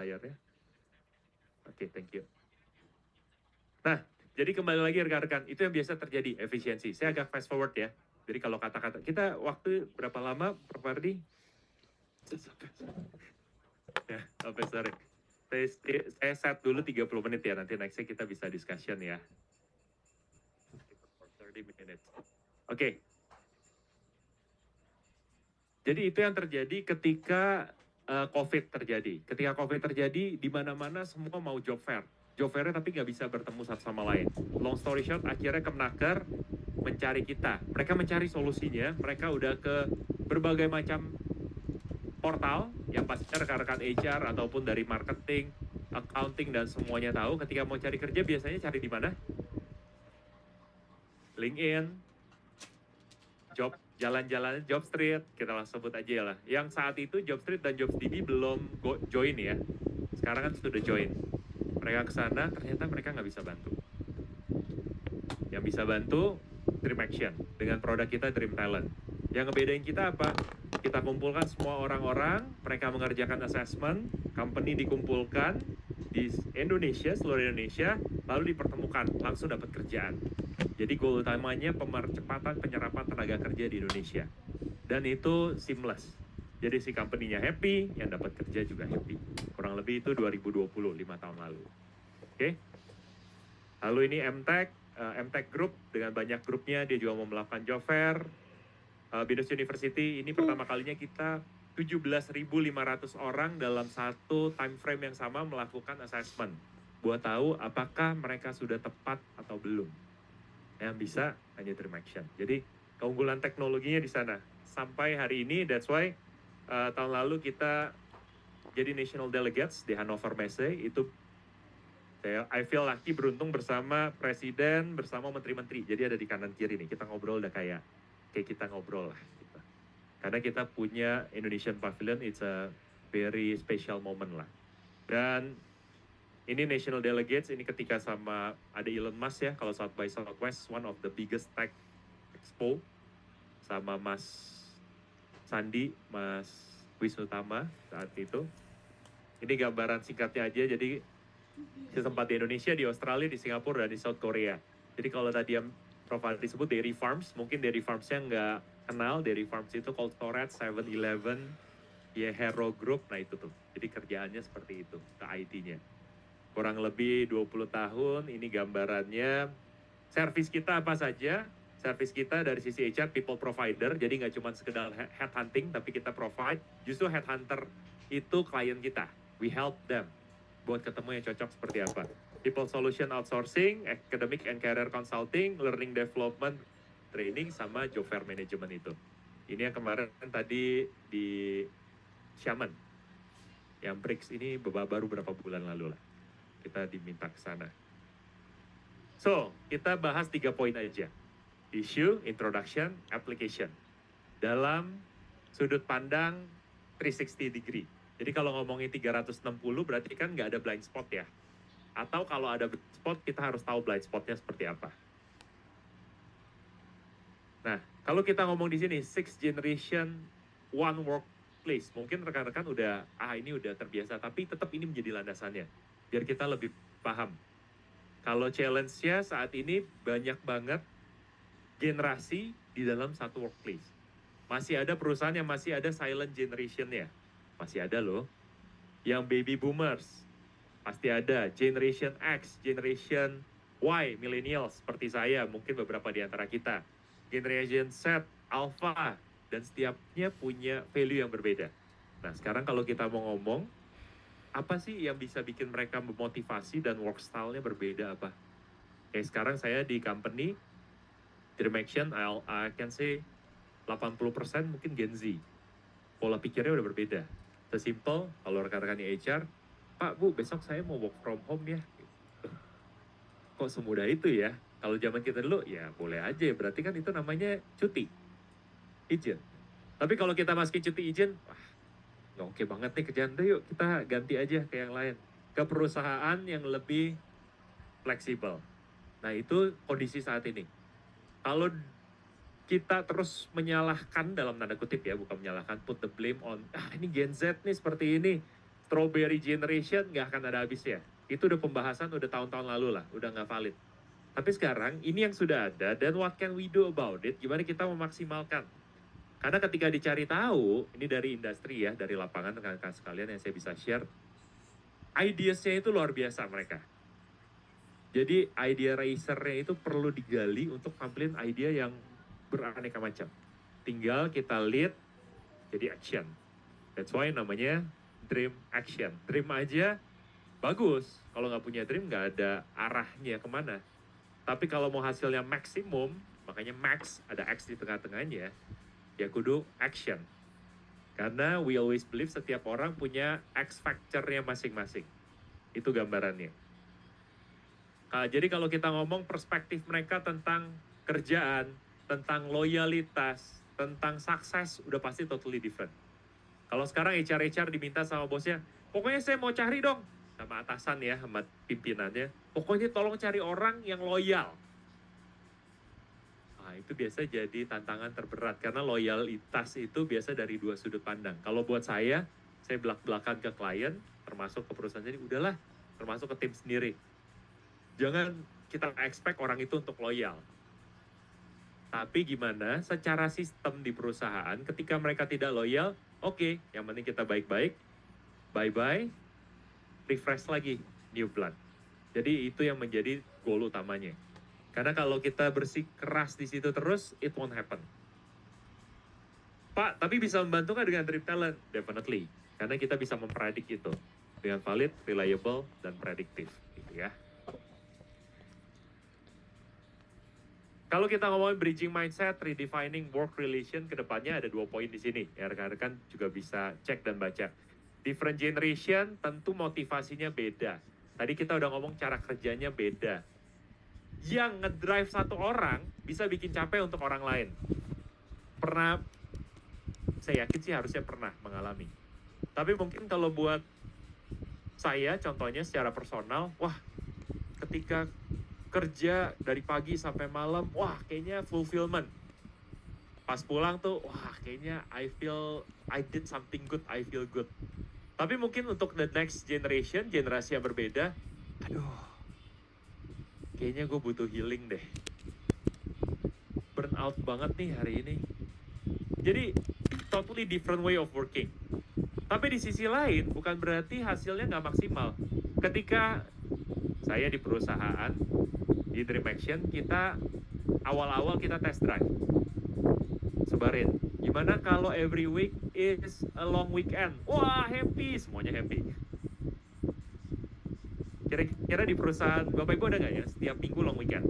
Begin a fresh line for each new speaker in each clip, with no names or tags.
layarnya. Oke, thank you. Nah, jadi kembali lagi rekan-rekan, itu yang biasa terjadi, efisiensi. Saya agak fast forward ya. Jadi kalau kata-kata, kita waktu berapa lama, Prof. Ardi? Ya, sampai sore. Saya set dulu 30 menit ya, nanti nextnya kita bisa discussion ya. 30 minutes. Oke. Jadi itu yang terjadi ketika COVID terjadi. Ketika COVID terjadi, di mana-mana semua mau job fair. Job fair tapi nggak bisa bertemu satu sama lain. Long story short, akhirnya Kemnaker mencari kita. Mereka mencari solusinya, mereka udah ke berbagai macam portal, yang pastinya rekan-rekan HR ataupun dari marketing, accounting, dan semuanya tahu ketika mau cari kerja biasanya cari di mana? LinkedIn, job jalan-jalan job street, kita langsung sebut aja lah. Yang saat itu job street dan jobsdb belum join ya. Sekarang kan sudah join. Mereka ke sana, ternyata mereka nggak bisa bantu. Yang bisa bantu Dream Action dengan produk kita Dream Talent. Yang ngebedain kita apa? Kita kumpulkan semua orang-orang, mereka mengerjakan assessment, company dikumpulkan di Indonesia, seluruh Indonesia, lalu dipertemukan, langsung dapat kerjaan. Jadi goal utamanya percepatan penyerapan tenaga kerja di Indonesia. Dan itu seamless. Jadi si company-nya happy, yang dapat kerja juga happy. Kurang lebih itu 2020, 5 tahun lalu. Oke. Lalu ini MTech, MTech Group dengan banyak grupnya, dia juga mau melakukan job fair. Binus University ini pertama kalinya kita 17.500 orang dalam satu time frame yang sama melakukan assessment. Buat tahu apakah mereka sudah tepat atau belum. Yang bisa hanya Dream Action. Jadi keunggulan teknologinya di sana. Sampai hari ini, that's why tahun lalu kita jadi National Delegates di Hannover Messe. Itu I feel lucky, beruntung bersama Presiden, bersama Menteri-Menteri. Jadi ada di kanan kiri nih, kita ngobrol udah kayak kita ngobrol lah. Gitu. Karena kita punya Indonesian Pavilion, it's a very special moment lah. Dan ini National Delegates, ini ketika sama ada Elon Musk ya, kalau South by Southwest, one of the biggest tech expo, sama Mas Sandi, Mas Wisnutama saat itu. Ini gambaran singkatnya aja, jadi setempat di Indonesia, di Australia, di Singapura, dan di South Korea. Jadi kalau tadi yang Prof. Adi disebut Dairy Farms, mungkin Dairy Farms-nya nggak kenal, Dairy Farms itu Cold Storage, 7-Eleven, ya Hero Group, nah itu tuh. Jadi kerjaannya seperti itu, ke IT-nya. Kurang lebih 20 tahun, ini gambarannya. Servis kita apa saja? Servis kita dari sisi HR, people provider, jadi nggak cuma sekedar headhunting, tapi kita provide. Justru headhunter itu klien kita. We help them buat ketemu yang cocok seperti apa. People Solution Outsourcing, Academic and Career Consulting, Learning Development, Training, sama Job Fair Management itu. Ini yang kemarin tadi di Xiamen. Yang BRICS ini baru berapa bulan lalu lah. Kita diminta ke sana. So, kita bahas 3 poin aja. Issue, Introduction, Application. Dalam sudut pandang 360 degree. Jadi kalau ngomongin 360 berarti kan nggak ada blind spot ya. Atau kalau ada blind spot, kita harus tahu blind spotnya seperti apa. Nah, kalau kita ngomong di sini, 6 generation, one workplace. Mungkin rekan-rekan udah, ini udah terbiasa, tapi tetap ini menjadi landasannya. Biar kita lebih paham. Kalau challenge-nya saat ini banyak banget generasi di dalam satu workplace. Masih ada perusahaan yang masih ada silent generation-nya. Masih ada loh. Yang baby boomers, pasti ada. Generation X, Generation Y, millennials seperti saya, mungkin beberapa di antara kita. Generation Z, Alpha, dan setiapnya punya value yang berbeda. Nah, sekarang kalau kita mau ngomong, apa sih yang bisa bikin mereka memotivasi dan work style-nya berbeda apa? Sekarang saya di company, Dream Action, I can say 80% mungkin Gen Z. Pola pikirnya udah berbeda. Sesimpel, kalau rekan-rekan di HR, Pak, Bu, besok saya mau work from home ya. Kok semudah itu ya? Kalau zaman kita dulu, ya boleh aja. Berarti kan itu namanya cuti. Izin. Tapi kalau kita masukin cuti izin, wah, nggak oke banget nih kerjaan. Deh yuk, kita ganti aja ke yang lain. Ke perusahaan yang lebih fleksibel. Nah, itu kondisi saat ini. Kalau kita terus menyalahkan dalam tanda kutip ya, bukan menyalahkan, put the blame on, ini Gen Z nih seperti ini. strawberry generation nggak akan ada habisnya. Itu udah pembahasan udah tahun-tahun lalu lah, udah nggak valid. Tapi sekarang ini yang sudah ada, dan what can we do about it? Gimana kita memaksimalkan? Karena ketika dicari tahu, ini dari industri ya, dari lapangan rekan-rekan sekalian yang saya bisa share, ideasnya itu luar biasa mereka. Jadi idea racernya itu perlu digali untuk tampilin idea yang beraneka macam. Tinggal kita lead jadi action. That's why namanya dream action. Dream aja bagus. Kalau nggak punya dream nggak ada arahnya kemana. Tapi kalau mau hasilnya maksimum, makanya max ada X di tengah-tengahnya, ya kudu action. Karena we always believe setiap orang punya X factor-nya masing-masing. Itu gambarannya. Jadi kalau kita ngomong perspektif mereka tentang kerjaan, tentang loyalitas, tentang sukses, udah pasti totally different. Kalau sekarang HR diminta sama bosnya, pokoknya saya mau cari dong, sama atasan ya, sama pimpinannya, pokoknya tolong cari orang yang loyal. Nah, itu biasa jadi tantangan terberat, karena loyalitas itu biasa dari dua sudut pandang. Kalau buat saya belak-belakan ke klien, termasuk ke perusahaan jadi udahlah, termasuk ke tim sendiri. Jangan kita expect orang itu untuk loyal. Tapi gimana secara sistem di perusahaan ketika mereka tidak loyal, oke, yang penting kita baik-baik, bye-bye, refresh lagi, new blood. Jadi itu yang menjadi goal utamanya. Karena kalau kita bersikeras di situ terus, it won't happen. Pak, tapi bisa membantu nggak dengan drip talent? Definitely. Karena kita bisa mempredik itu dengan valid, reliable, dan prediktif. Gitu ya. Kalau kita ngomongin bridging mindset, redefining work relation, kedepannya ada 2 poin di sini. Ya, rekan-rekan juga bisa cek dan baca. Different generation tentu motivasinya beda. Tadi kita udah ngomong cara kerjanya beda. Yang ngedrive satu orang bisa bikin capek untuk orang lain. Pernah, saya yakin sih harusnya pernah mengalami. Tapi mungkin kalau buat saya, contohnya secara personal, wah, ketika kerja dari pagi sampai malam, wah kayaknya fulfillment. Pas pulang tuh, wah kayaknya I did something good, I feel good. Tapi mungkin untuk the next generation, generasi yang berbeda, aduh, kayaknya gue butuh healing deh. Burn out banget nih hari ini. Jadi, totally different way of working. Tapi di sisi lain, bukan berarti hasilnya nggak maksimal. Ketika saya di perusahaan, di Dream Action, kita awal-awal kita test drive. Sebarin. Gimana kalau every week is a long weekend? Wah, happy. Semuanya happy. Kira-kira di perusahaan Bapak Ibu ada nggak ya setiap minggu long weekend?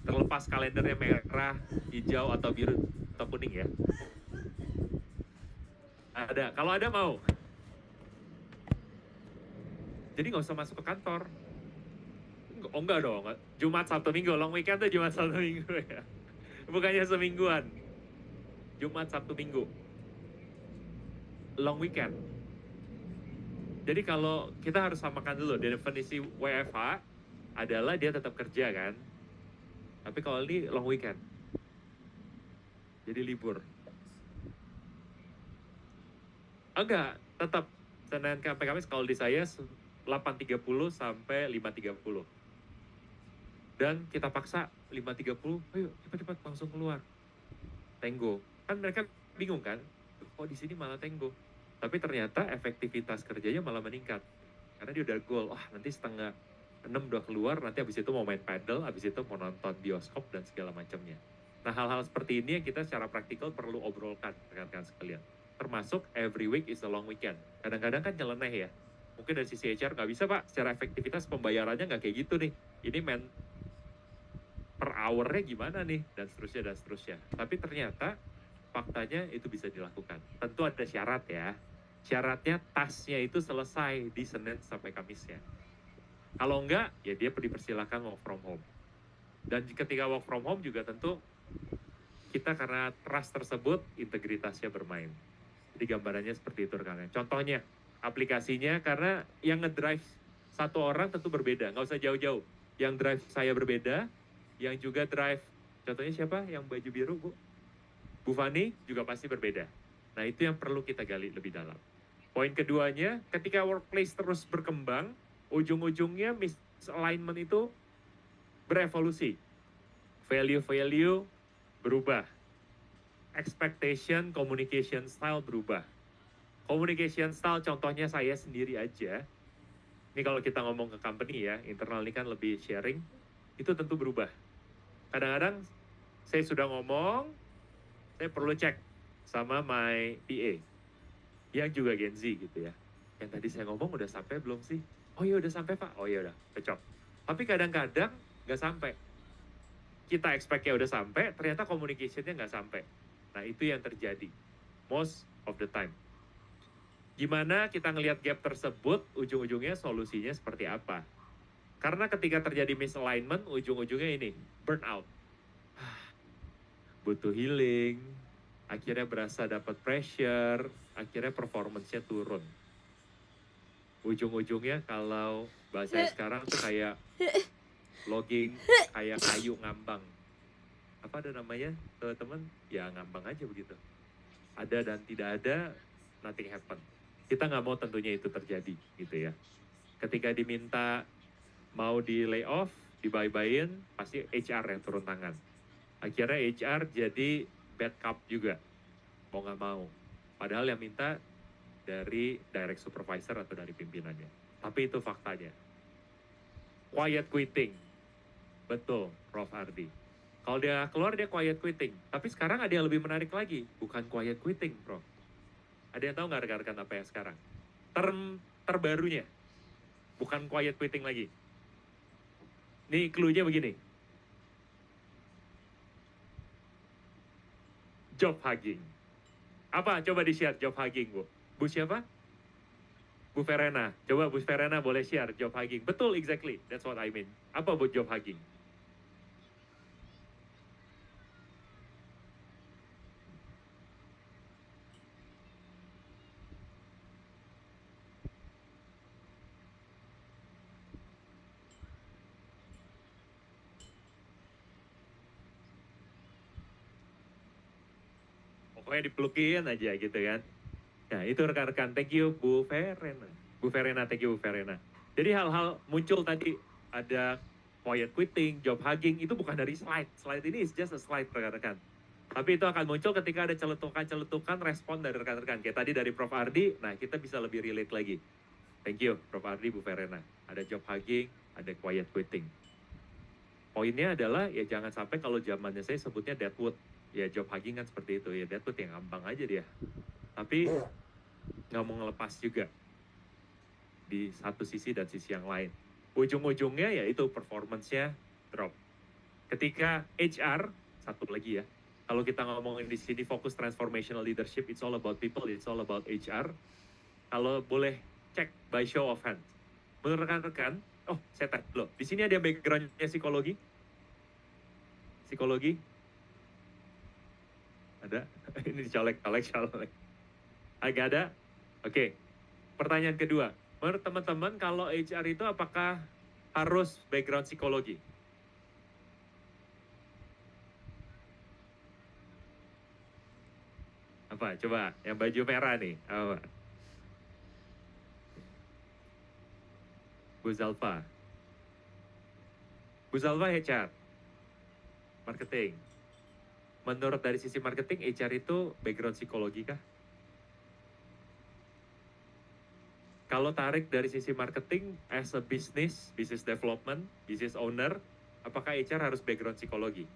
Terlepas kalendernya merah, hijau, atau biru, atau kuning ya? Ada. Kalau ada mau. Jadi nggak usah masuk ke kantor. Oh enggak dong, Jumat Sabtu Minggu, long weekend tuh Jumat Sabtu Minggu ya. Bukannya semingguan. Jumat Sabtu Minggu. Long weekend. Jadi kalau kita harus samakan dulu, definisi WFH adalah dia tetap kerja kan. Tapi kalau ini long weekend. Jadi libur. Enggak, tetap Senin sampai Kamis kalau di saya 8.30 sampai 5.30. Dan kita paksa 5.30, ayo cepat-cepat langsung keluar. Tenggo. Kan mereka bingung kan, kok di sini malah tenggo. Tapi ternyata efektivitas kerjanya malah meningkat. Karena dia udah goal, nanti setengah 6 udah keluar, nanti habis itu mau main paddle, habis itu mau nonton bioskop dan segala macamnya. Nah, hal-hal seperti ini yang kita secara praktikal perlu obrolkan rekan-rekan sekalian. Termasuk every week is a long weekend. Kadang-kadang kan nyeleneh ya. Mungkin dari sisi HR nggak bisa Pak, secara efektivitas pembayarannya nggak kayak gitu nih. Ini per hour-nya gimana nih, dan seterusnya. Tapi ternyata faktanya itu bisa dilakukan. Tentu ada syarat ya. Syaratnya tasnya itu selesai di Senin sampai Kamisnya. Kalau enggak, ya dia dipersilakan work from home. Dan ketika work from home juga tentu kita karena trust tersebut, integritasnya bermain. Jadi gambarannya seperti itu rekan-rekan. Contohnya, aplikasinya karena yang ngedrive satu orang tentu berbeda, nggak usah jauh-jauh. Yang drive saya berbeda, yang juga drive, contohnya siapa yang baju biru, Bu? Bu Fani juga pasti berbeda. Nah, itu yang perlu kita gali lebih dalam. Poin keduanya, ketika workplace terus berkembang, ujung-ujungnya misalignment itu berevolusi. Value-value berubah. Expectation, communication style berubah. Communication style contohnya saya sendiri aja. Ini kalau kita ngomong ke company ya, internal ini kan lebih sharing, itu tentu berubah. Kadang-kadang saya sudah ngomong, saya perlu cek sama my PA, yang juga Gen Z gitu ya. Yang tadi saya ngomong udah sampai belum sih? Oh iya udah sampai Pak, oh iya udah, cocok. Tapi kadang-kadang nggak sampai. Kita expect-nya udah sampai, ternyata communication-nya nggak sampai. Nah itu yang terjadi, most of the time. Gimana kita ngelihat gap tersebut, ujung-ujungnya solusinya seperti apa? Karena ketika terjadi misalignment, ujung-ujungnya ini, burnout. Butuh healing, akhirnya berasa dapat pressure, akhirnya performance-nya turun. Ujung-ujungnya kalau bahasa sekarang tuh kayak logging, kayak kayu ngambang. Apa ada namanya, teman-teman? Ya ngambang aja begitu. Ada dan tidak ada, nothing happen. Kita nggak mau tentunya itu terjadi, gitu ya. Ketika diminta mau di layoff, dibayar-bayarin, pasti HR yang turun tangan. Akhirnya HR jadi bad cop juga, mau nggak mau. Padahal yang minta dari direct supervisor atau dari pimpinannya. Tapi itu faktanya. Quiet quitting, betul Prof. Ardi. Kalau dia keluar dia quiet quitting. Tapi sekarang ada yang lebih menarik lagi, bukan quiet quitting, Prof. Ada yang tahu nggak rekan-rekan apa yang sekarang? Term terbarunya, bukan quiet quitting lagi. Nih clue-nya begini. Job hugging. Apa? Coba di-share job hugging, Bu. Bu siapa? Bu Verena. Coba Bu Verena boleh share job hugging. Betul, exactly. That's what I mean. Apa Bu job hugging? Pokoknya dipelukin aja gitu kan. Nah itu rekan-rekan, thank you Bu Verena. Bu Verena, thank you Bu Verena. Jadi hal-hal muncul tadi, ada quiet quitting, job hugging, itu bukan dari slide. Slide ini is just a slide rekan-rekan. Tapi itu akan muncul ketika ada celetukan-celetukan respon dari rekan-rekan. Kayak tadi dari Prof. Ardi, nah kita bisa lebih relate lagi. Thank you Prof. Ardi, Bu Verena. Ada job hugging, ada quiet quitting. Poinnya adalah ya jangan sampai kalau zamannya saya sebutnya deadwood. Ya job hugging kan seperti itu, ya deadwood yang gampang aja dia. Tapi nggak mau ngelepas juga di satu sisi dan sisi yang lain. Ujung-ujungnya ya itu performance-nya drop. Ketika HR, satu lagi ya, kalau kita ngomongin di sini fokus transformational leadership, it's all about people, it's all about HR. Kalau boleh cek by show of hands. Menurut rekan-rekan, oh saya tanya dulu, di sini ada background-nya psikologi? Psikologi? Ada? Ini dicolek-colek. Agak ada? Oke. Pertanyaan kedua, menurut teman-teman kalau HR itu apakah harus background psikologi? Apa? Coba, yang baju merah nih. Apa? Bu Zalfa. Bu Zalfa HR, marketing. Menurut dari sisi marketing, HR itu background psikologi kah? Kalau tarik dari sisi marketing, as a business development, business owner, apakah HR harus background psikologi?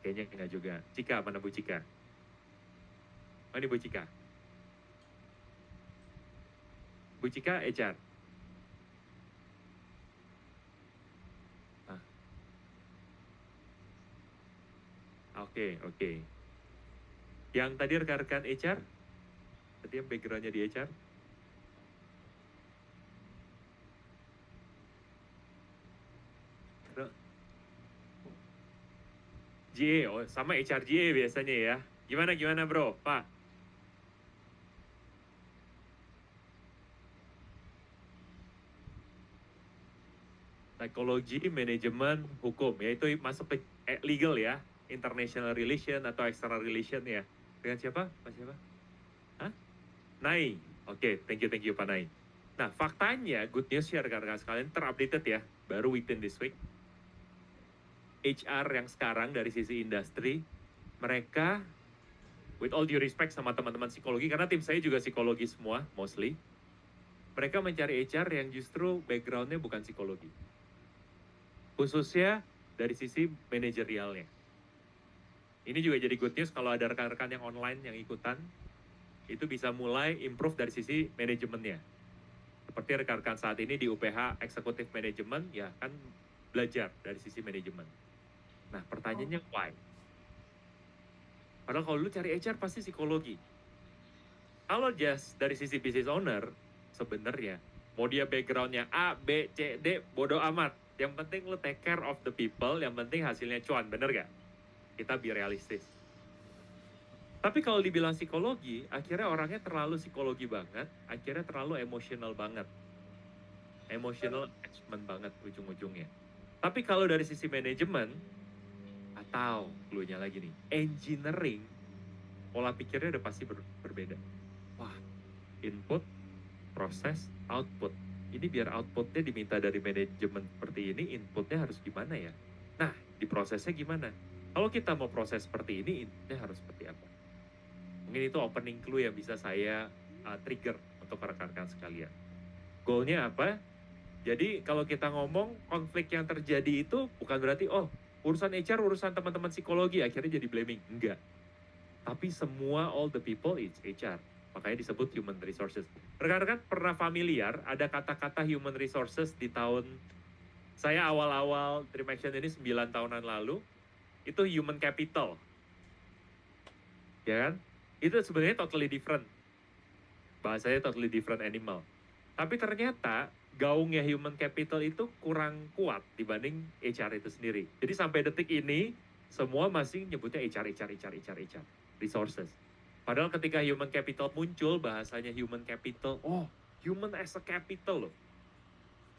Kayaknya enggak juga. Cika, mana Bu Cika? Oh ini Bu Cika. Bu Cika HR. Ah, oke. Yang tadi rekan-rekan HR, tadi yang backgroundnya di HR, GA, oh sama HR GA biasanya ya. Gimana bro, Pak? Psikologi, manajemen, hukum, ya itu masuk ke legal ya, international relation atau external relation ya. Dengan siapa? Pak siapa? Hah? Nai. Oke, thank you Pak Nai. Nah, faktanya, good news ya rekan-rekan sekalian, terupdated ya, baru within this week. HR yang sekarang dari sisi industri, mereka, with all due respect sama teman-teman psikologi, karena tim saya juga psikologi semua, mostly, mereka mencari HR yang justru background-nya bukan psikologi. Khususnya dari sisi manajerialnya. Ini juga jadi good news kalau ada rekan-rekan yang online yang ikutan, itu bisa mulai improve dari sisi manajemennya. Seperti rekan-rekan saat ini di UPH Executive Management, ya kan belajar dari sisi manajemen. Nah, pertanyaannya why? Padahal kalau lu cari HR pasti psikologi. Kalau just dari sisi business owner, sebenarnya mau dia backgroundnya A, B, C, D, bodo amat. Yang penting lu take care of the people, yang penting hasilnya cuan, bener gak? Kita be realistis. Tapi kalau dibilang psikologi, akhirnya orangnya terlalu psikologi banget, akhirnya terlalu emosional banget. Emotional attachment banget ujung-ujungnya. Tapi kalau dari sisi manajemen, atau clue-nya lagi nih, engineering, pola pikirnya udah pasti berbeda. Wah, input, proses, output. Ini biar outputnya diminta dari manajemen seperti ini, inputnya harus gimana ya? Nah, di prosesnya gimana? Kalau kita mau proses seperti ini, inputnya harus seperti apa? Mungkin itu opening clue yang bisa saya trigger untuk rekan-rekan sekalian. Goalnya apa? Jadi kalau kita ngomong konflik yang terjadi itu bukan berarti, oh urusan HR, urusan teman-teman psikologi, akhirnya jadi blaming. Enggak. Tapi semua, all the people, it's HR. Makanya disebut human resources. Rekan-rekan pernah familiar ada kata-kata human resources di tahun, saya awal-awal Dream Action ini 9 tahunan lalu, itu human capital. Ya kan? Itu sebenarnya totally different. Bahasanya totally different animal. Tapi ternyata gaungnya human capital itu kurang kuat dibanding HR itu sendiri. Jadi sampai detik ini, semua masih nyebutnya HR, resources. Padahal ketika human capital muncul, bahasanya human capital, oh human as a capital loh.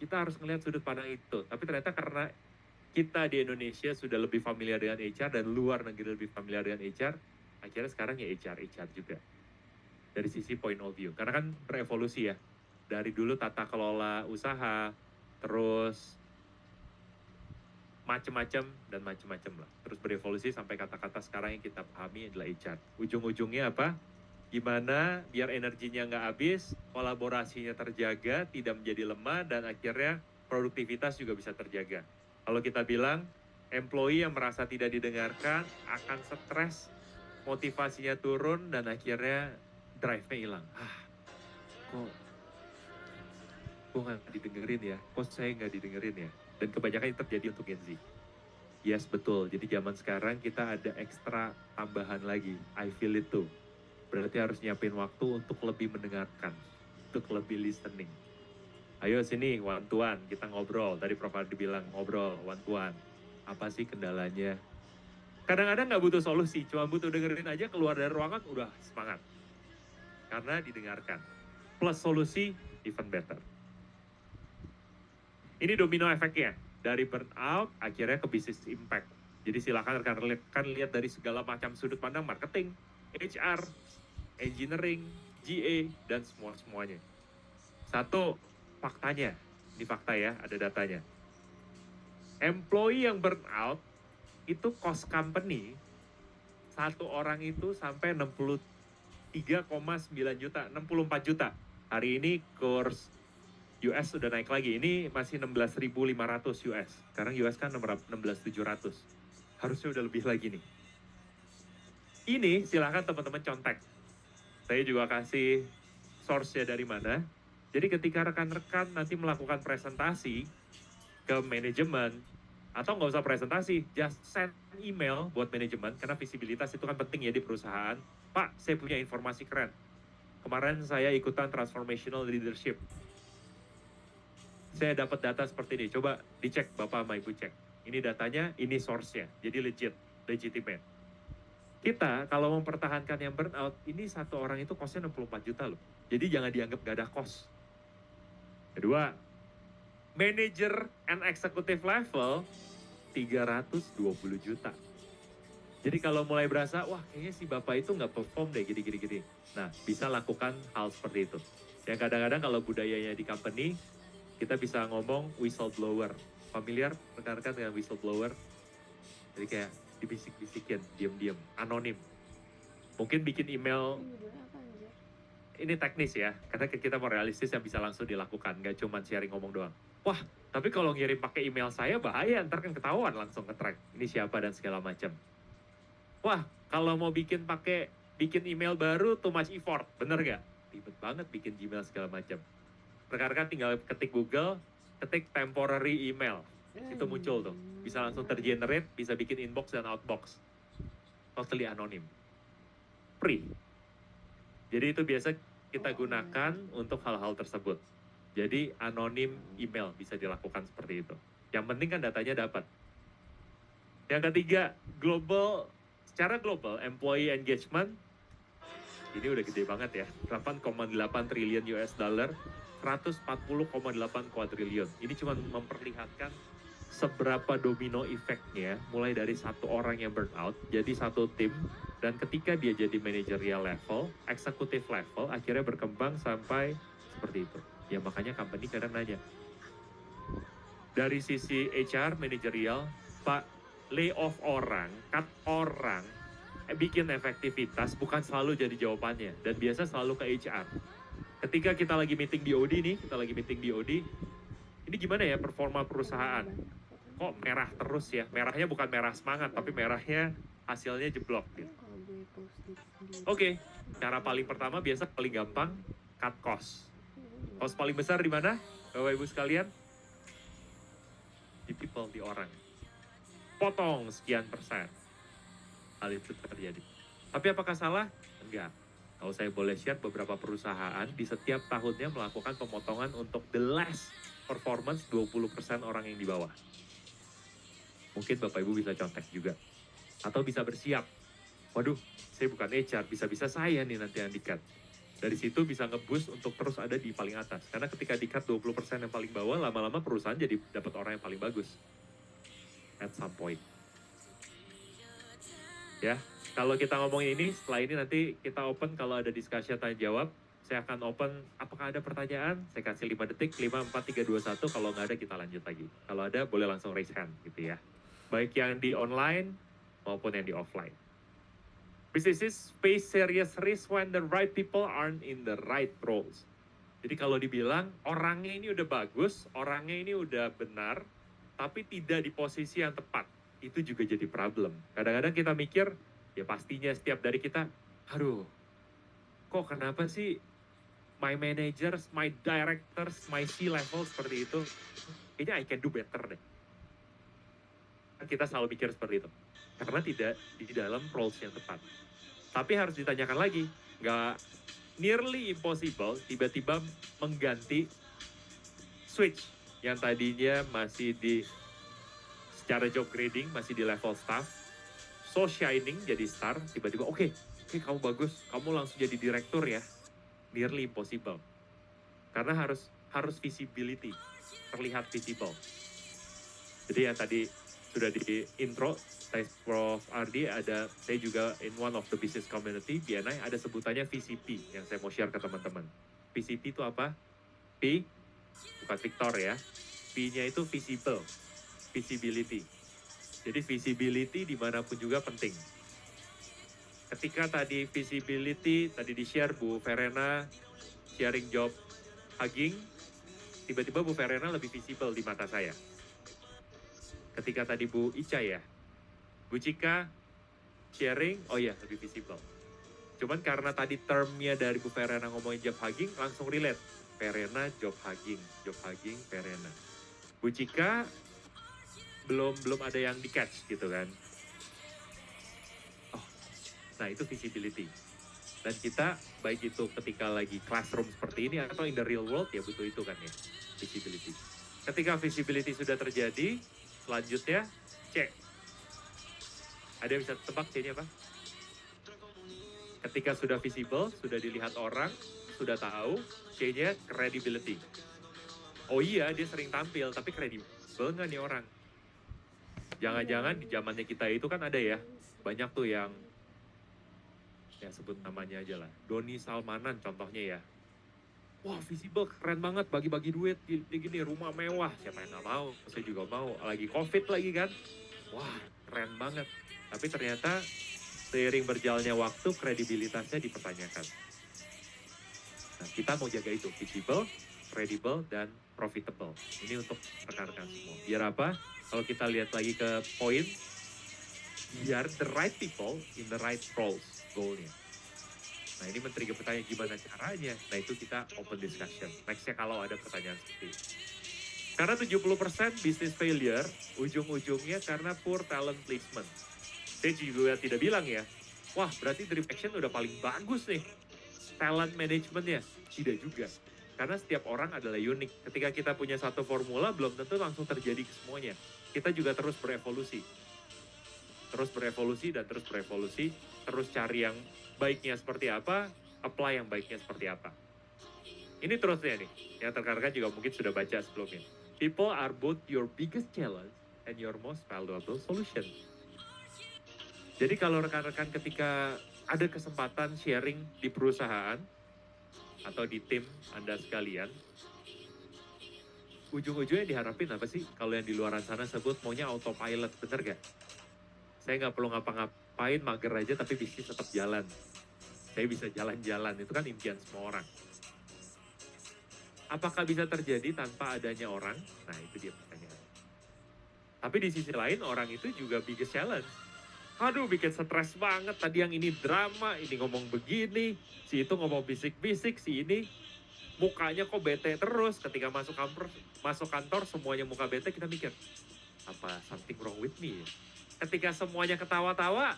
Kita harus melihat sudut pandang itu. Tapi ternyata karena kita di Indonesia sudah lebih familiar dengan HR dan luar negeri lebih familiar dengan HR, akhirnya sekarang ya HR juga. Dari sisi point of view. Karena kan berevolusi ya. Dari dulu tata kelola usaha, terus macam-macam dan macam-macam lah. Terus berevolusi sampai kata-kata sekarang yang kita pahami adalah HR. Ujung-ujungnya apa? Gimana biar energinya nggak habis, kolaborasinya terjaga, tidak menjadi lemah, dan akhirnya produktivitas juga bisa terjaga. Kalau kita bilang, employee yang merasa tidak didengarkan akan stres, motivasinya turun, dan akhirnya drive-nya hilang. Kok nggak didengerin ya? Kok saya nggak didengerin ya? Dan kebanyakan itu terjadi untuk Gen Z. Yes, betul. Jadi zaman sekarang kita ada ekstra tambahan lagi. I feel it too. Berarti harus nyiapin waktu untuk lebih mendengarkan, untuk lebih listening. Ayo sini, one to one, kita ngobrol. Tadi Prof. Ardi bilang, ngobrol, one to one. Apa sih kendalanya? Kadang-kadang nggak butuh solusi, cuma butuh dengerin aja, keluar dari ruangan, udah semangat. Karena didengarkan. Plus solusi, even better. Ini domino efeknya, dari burnout akhirnya ke business impact. Jadi silakan rekan-rekan lihat dari segala macam sudut pandang marketing, HR, engineering, GA, dan semuanya. Satu, faktanya. Ini fakta ya, ada datanya. Employee yang burnout, itu cost company, satu orang itu sampai 63,9 juta, 64 juta. Hari ini kurs US sudah naik lagi, ini masih 16.500 US. Sekarang US kan 16.700. Harusnya udah lebih lagi nih. Ini silahkan teman-teman contek. Saya juga kasih source-nya dari mana. Jadi ketika rekan-rekan nanti melakukan presentasi ke manajemen, atau nggak usah presentasi, just send email buat manajemen, karena visibilitas itu kan penting ya di perusahaan. Pak, saya punya informasi keren. Kemarin saya ikutan transformational leadership. Saya dapat data seperti ini, coba dicek Bapak sama Ibu cek. Ini datanya, ini source-nya, jadi legitimate. Kita kalau mempertahankan yang burnout, ini satu orang itu cost-nya 64 juta loh. Jadi jangan dianggap gak ada cost. Kedua, manager and executive level 320 juta. Jadi kalau mulai berasa, wah kayaknya si bapak itu nggak perform deh gini. Nah, bisa lakukan hal seperti itu. Yang kadang-kadang kalau budayanya di company, kita bisa ngomong whistleblower. Familiar rekan-rekan dengan whistleblower? Jadi kayak dibisik-bisikin, diam-diam, anonim. Mungkin bikin email, ini teknis ya, karena kita mau realistis yang bisa langsung dilakukan, nggak cuma sharing ngomong doang. Wah, tapi kalau ngirim pakai email saya bahaya, ntar kan ketahuan langsung nge-track. Ini siapa dan segala macam. Wah, kalau mau bikin email baru too much effort, bener nggak? Ribet banget bikin Gmail segala macam. Rekan-rekan tinggal ketik Google, ketik temporary email, itu muncul tuh. Bisa langsung tergenerate, bisa bikin inbox dan outbox. Totally anonim. Free. Jadi itu biasa kita gunakan untuk hal-hal tersebut. Jadi anonim email bisa dilakukan seperti itu. Yang penting kan datanya dapat. Yang ketiga, secara global, employee engagement, ini udah gede banget ya, 8,8 triliun US dollar, 140,8 kuadriliun. Ini cuma memperlihatkan seberapa domino efeknya, mulai dari satu orang yang burnout, jadi satu tim, dan ketika dia jadi managerial level, eksekutif level, akhirnya berkembang sampai seperti itu. Ya makanya company kadang nanya, dari sisi HR, managerial, Pak, lay off orang, cut orang, bikin efektivitas bukan selalu jadi jawabannya, dan biasa selalu ke HR. Ketika kita lagi meeting BOD nih, ini gimana ya performa perusahaan? Kok merah terus ya? Merahnya bukan merah semangat, tapi merahnya hasilnya jeblok gitu. Oke, cara paling pertama biasa paling gampang, cut cost. Cost paling besar di mana? Bapak Ibu sekalian? Di people, di orang. Potong sekian persen. Hal itu terjadi. Tapi apakah salah? Enggak. Kalau saya boleh share, beberapa perusahaan di setiap tahunnya melakukan pemotongan untuk the last performance 20% orang yang di bawah. Mungkin Bapak Ibu bisa contek juga. Atau bisa bersiap. Waduh, saya bukan HR, bisa-bisa saya nih nanti yang di-cut. Dari situ bisa nge-boost untuk terus ada di paling atas. Karena ketika di-cut 20% yang paling bawah, lama-lama perusahaan jadi dapat orang yang paling bagus. At some point. Ya, kalau kita ngomongin ini, setelah ini nanti kita open kalau ada discussion tanya jawab. Saya akan open, apakah ada pertanyaan? Saya kasih 5 detik, 5, 4, 3, 2, 1. Kalau nggak ada, kita lanjut lagi. Kalau ada, boleh langsung raise hand gitu ya. Baik yang di online maupun yang di offline. Businesses face serious risk when the right people aren't in the right roles. Jadi kalau dibilang, orangnya ini udah bagus, orangnya ini udah benar, tapi tidak di posisi yang tepat. Itu juga jadi problem. Kadang-kadang kita mikir, ya pastinya setiap dari kita, aduh, kok kenapa sih my managers, my directors, my C-level seperti itu, kayaknya I can do better deh. Kita selalu pikir seperti itu. Karena tidak di dalam roles yang tepat. Tapi harus ditanyakan lagi, nggak nearly impossible tiba-tiba mengganti switch yang tadinya masih di secara job grading masih di level staff, so shining jadi star, tiba-tiba oke, kamu bagus, kamu langsung jadi direktur ya. Nearly impossible. Karena harus visibility, terlihat visible. Jadi yang tadi sudah di intro, Prof. Ardi, saya juga in one of the business community, BNI, ada sebutannya VCP yang saya mau share ke teman-teman. VCP itu apa? P, bukan Victor ya. P-nya itu visible, visibility. Jadi visibility dimanapun juga penting. Ketika tadi visibility, tadi di-share Bu Verena, sharing job hugging, tiba-tiba Bu Verena lebih visible di mata saya. Ketika tadi Bu Ica ya, Bu Cika sharing, oh iya lebih visible. Cuman karena tadi termnya dari Bu Verena ngomongin job hugging, langsung relate. Verena job hugging, Verena. Bu Cika belum ada yang di catch gitu kan. Oh, nah itu visibility. Dan kita baik itu ketika lagi classroom seperti ini atau in the real world ya butuh itu kan ya, visibility. Ketika visibility sudah terjadi, selanjutnya cek. Ada yang bisa tebak C-nya apa? Ketika sudah visible, sudah dilihat orang, sudah tahu, C-nya credibility. Oh iya, dia sering tampil, tapi kredibel nggak nih orang? Jangan-jangan di zamannya kita itu kan ada ya, banyak tuh yang, ya sebut namanya aja lah, Doni Salmanan contohnya ya. Wah, visible keren banget, bagi-bagi duit, gini-gini, rumah mewah, siapa yang nggak mau? Saya juga mau, lagi COVID lagi kan. Wah, keren banget. Tapi ternyata seiring berjalannya waktu, kredibilitasnya dipertanyakan. Nah, kita mau jaga itu, visible, credible, dan profitable. Ini untuk rekan-rekan semua. Biar apa? Kalau kita lihat lagi ke poin, biar the right people in the right roles, goalnya. Nah, ini men-trigger pertanyaan gimana caranya. Nah, itu kita open discussion. Nextnya kalau ada pertanyaan seperti itu. Karena 70% business failure, ujung-ujungnya karena poor talent placement. Saya juga tidak bilang ya, wah berarti Dream Action udah paling bagus nih. Talent managementnya. Tidak juga. Karena setiap orang adalah unik. Ketika kita punya satu formula, belum tentu langsung terjadi ke semuanya. Kita juga terus berevolusi. Terus berevolusi dan terus berevolusi. Terus cari yang baiknya seperti apa, apply yang baiknya seperti apa. Ini terusnya nih, yang rekan-rekan juga mungkin sudah baca sebelumnya. People are both your biggest challenge and your most valuable solution. Jadi kalau rekan-rekan ketika ada kesempatan sharing di perusahaan atau di tim Anda sekalian, ujung-ujungnya diharapin apa sih? Kalau yang di luaran sana sebut maunya autopilot, bener gak? Saya nggak perlu ngapa-ngapain, mager aja tapi bisnis tetap jalan. Saya bisa jalan-jalan, itu kan impian semua orang. Apakah bisa terjadi tanpa adanya orang? Nah, itu dia pertanyaan. Tapi di sisi lain, orang itu juga biggest challenge. Aduh, bikin stres banget. Tadi yang ini drama, ini ngomong begini, si itu ngomong bisik-bisik, si ini mukanya kok bete terus. Ketika masuk kantor semuanya muka bete, kita mikir, apa something wrong with me? Ketika semuanya ketawa-tawa,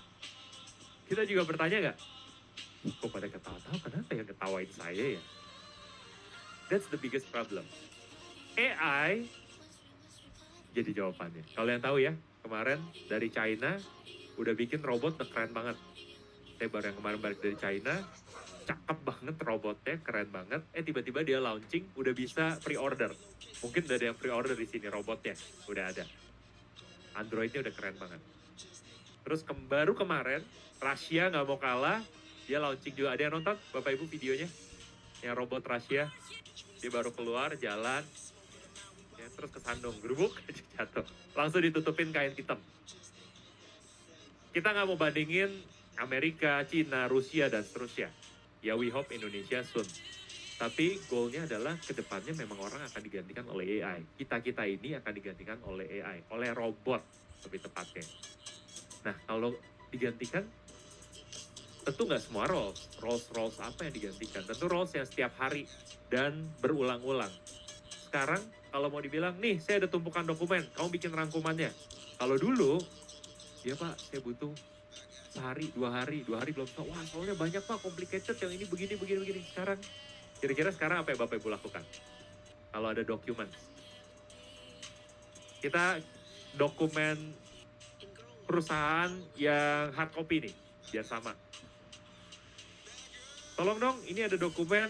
kita juga bertanya nggak, kok pada ketawa-tawa, kenapa yang ketawain saya ya? That's the biggest problem. AI jadi jawabannya. Kalau yang tahu ya, kemarin dari China udah bikin robot keren banget. Saya baru yang kemarin balik dari China, cakep banget robotnya, keren banget. Tiba-tiba dia launching, udah bisa pre-order. Mungkin udah ada yang pre-order di sini robotnya, udah ada. Androidnya udah keren banget. Terus baru kemarin, Russia nggak mau kalah, dia launching juga. Ada yang nonton Bapak Ibu videonya? Yang robot Russia, dia baru keluar, jalan, ya, terus kesandung, gerubuk, jatuh. Langsung ditutupin kain hitam. Kita nggak mau bandingin Amerika, Cina, Rusia, dan seterusnya. Ya, we hope Indonesia soon. Tapi goalnya adalah kedepannya memang orang akan digantikan oleh AI. Kita-kita ini akan digantikan oleh AI, oleh robot lebih tepatnya. Nah, kalau digantikan, tentu nggak semua roles apa yang digantikan. Tentu roles yang setiap hari dan berulang-ulang. Sekarang kalau mau dibilang, nih saya ada tumpukan dokumen, kamu bikin rangkumannya. Kalau dulu, ya Pak, saya butuh sehari, 2 hari belum tahu. Wah, soalnya banyak Pak, complicated, yang ini begini. Sekarang, kira-kira sekarang apa yang Bapak Ibu lakukan? Kalau ada dokumen. Kita dokumen perusahaan yang hard copy nih, biar sama. Tolong dong, ini ada dokumen,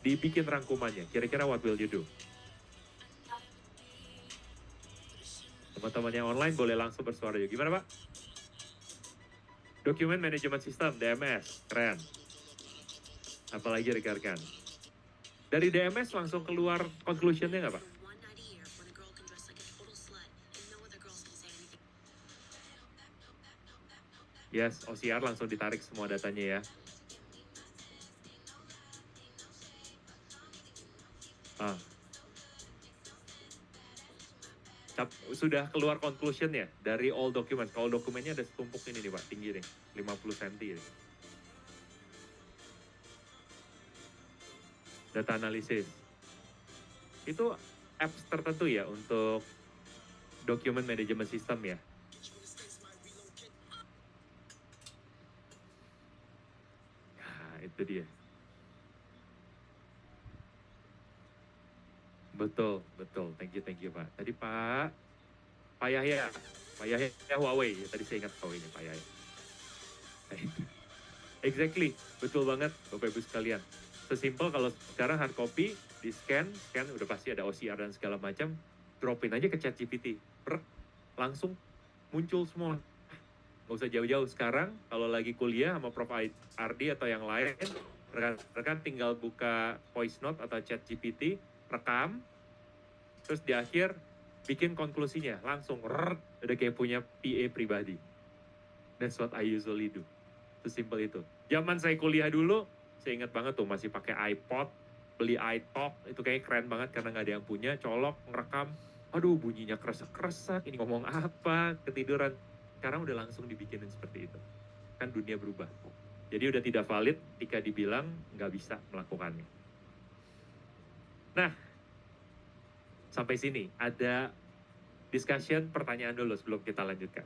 dibikin rangkumannya. Kira-kira what will you do? Teman-teman yang online boleh langsung bersuara juga. Gimana Pak? Document Management System, DMS, keren. Apalagi rekan-rekan. Dari DMS langsung keluar conclusion-nya nggak Pak? Yes, OCR langsung ditarik semua datanya ya. Sudah keluar conclusion ya dari all documents. Kalau dokumennya ada setumpuk ini nih Pak, tinggi nih, 50 cm nih. Data analisis. Itu apps tertentu ya untuk document management system ya. Nah, itu dia. Betul. Thank you Pak. Tadi Pak Yahya Huawei. Tadi saya ingat Huawei ini Pak Yahya. Exactly, betul banget Bapak Ibu sekalian. Sesimpel kalau sekarang hard copy, di scan udah pasti ada OCR dan segala macam, dropin aja ke ChatGPT, langsung muncul semua. Nggak Nggak usah jauh-jauh sekarang, kalau lagi kuliah sama Prof. Ardi atau yang lain, rekan-rekan tinggal buka voice note atau chat GPT, rekam, terus di akhir bikin konklusinya, langsung udah kayak punya PA pribadi. That's what I usually do. Sesimpel itu. Zaman saya kuliah dulu, saya ingat banget tuh masih pakai iPod, beli iTalk, itu kayak keren banget karena nggak ada yang punya, colok, ngerekam, aduh bunyinya kresek-kresek, ini ngomong apa, ketiduran. Sekarang udah langsung dibikinin seperti itu. Kan dunia berubah. Jadi udah tidak valid ketika dibilang nggak bisa melakukannya. Nah, sampai sini ada discussion, pertanyaan dulu sebelum kita lanjutkan.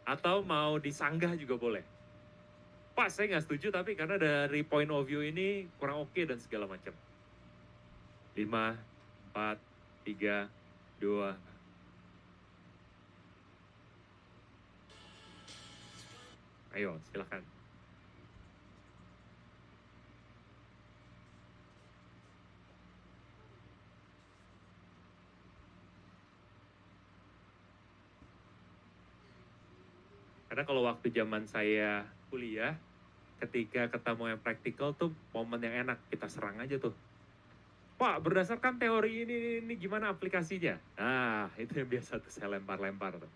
Atau mau disanggah juga boleh. Pak, saya nggak setuju tapi karena dari point of view ini kurang oke dan segala macam. 5, 4, 3, 2. Ayo, silakan. Karena kalau waktu zaman saya kuliah, ketika ketemu yang praktikal tuh momen yang enak, kita serang aja tuh. Pak, berdasarkan teori ini gimana aplikasinya? Nah, itu yang biasa tuh saya lempar-lempar tuh.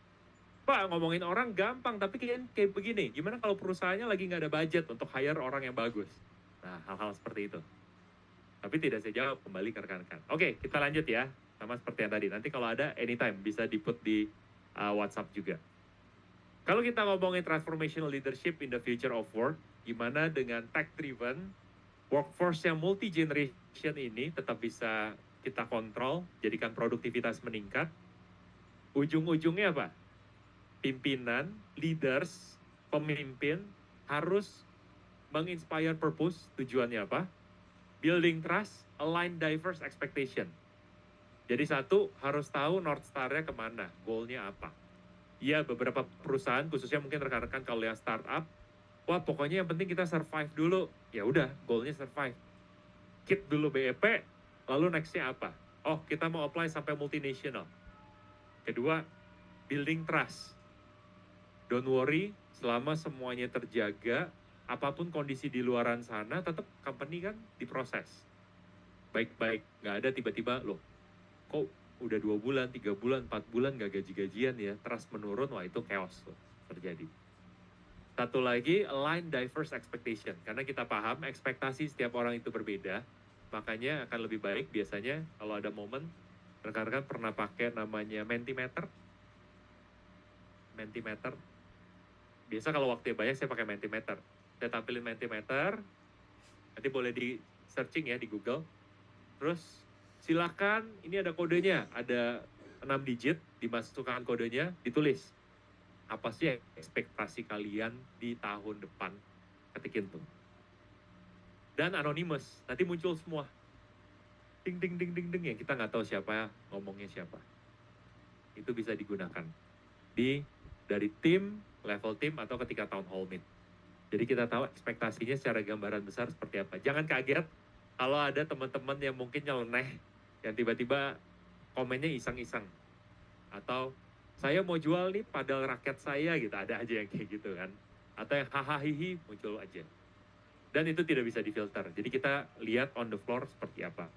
Pak, ngomongin orang gampang, tapi kayak begini, gimana kalau perusahaannya lagi nggak ada budget untuk hire orang yang bagus? Nah, hal-hal seperti itu. Tapi tidak saya jawab, kembali ke rekan-rekan. Oke, kita lanjut ya, sama seperti yang tadi. Nanti kalau ada, anytime, bisa di-put di WhatsApp juga. Kalau kita ngomongin transformational leadership in the future of work, gimana dengan tech-driven, workforce yang multi-generation ini tetap bisa kita kontrol, jadikan produktivitas meningkat. Ujung-ujungnya apa? Pimpinan, leaders, pemimpin harus menginspire purpose, tujuannya apa? Building trust, align diverse expectation. Jadi satu, harus tahu North Star-nya kemana, goal-nya apa. Ya, beberapa perusahaan, khususnya mungkin rekan-rekan kalau yang startup, wah pokoknya yang penting kita survive dulu. Ya udah, goal-nya survive. Keep dulu BEP, lalu next-nya apa? Oh, kita mau apply sampai multinational. Kedua, building trust. Don't worry, selama semuanya terjaga, apapun kondisi di luaran sana, tetap company kan diproses. Baik-baik, nggak ada tiba-tiba, loh, kok udah 2 bulan, 3 bulan, 4 bulan nggak gaji-gajian ya, trust menurun, wah itu chaos tuh terjadi. Satu lagi, align diverse expectation. Karena kita paham ekspektasi setiap orang itu berbeda, makanya akan lebih baik biasanya kalau ada momen, rekan-rekan pernah pakai namanya Mentimeter. Mentimeter. Biasa kalau waktunya banyak saya pakai Mentimeter. Saya tampilin Mentimeter, nanti boleh di searching ya di Google. Terus silakan, ini ada kodenya, ada 6 digit, dimasukkan kodenya, ditulis. Apa sih ekspektasi kalian di tahun depan? Ketikin tuh. Dan anonymous, nanti muncul semua. Ding ding ding ding ding ya, kita nggak tahu siapa ngomongnya siapa. Itu bisa digunakan dari tim, level tim, atau ketika town hall meet. Jadi kita tahu ekspektasinya secara gambaran besar seperti apa. Jangan kaget kalau ada teman-teman yang mungkin nyeleneh, yang tiba-tiba komennya iseng-iseng. Atau saya mau jual nih padahal rakyat saya gitu, ada aja yang kayak gitu kan. Atau yang hahaha muncul aja. Dan itu tidak bisa difilter. Jadi kita lihat on the floor seperti apa.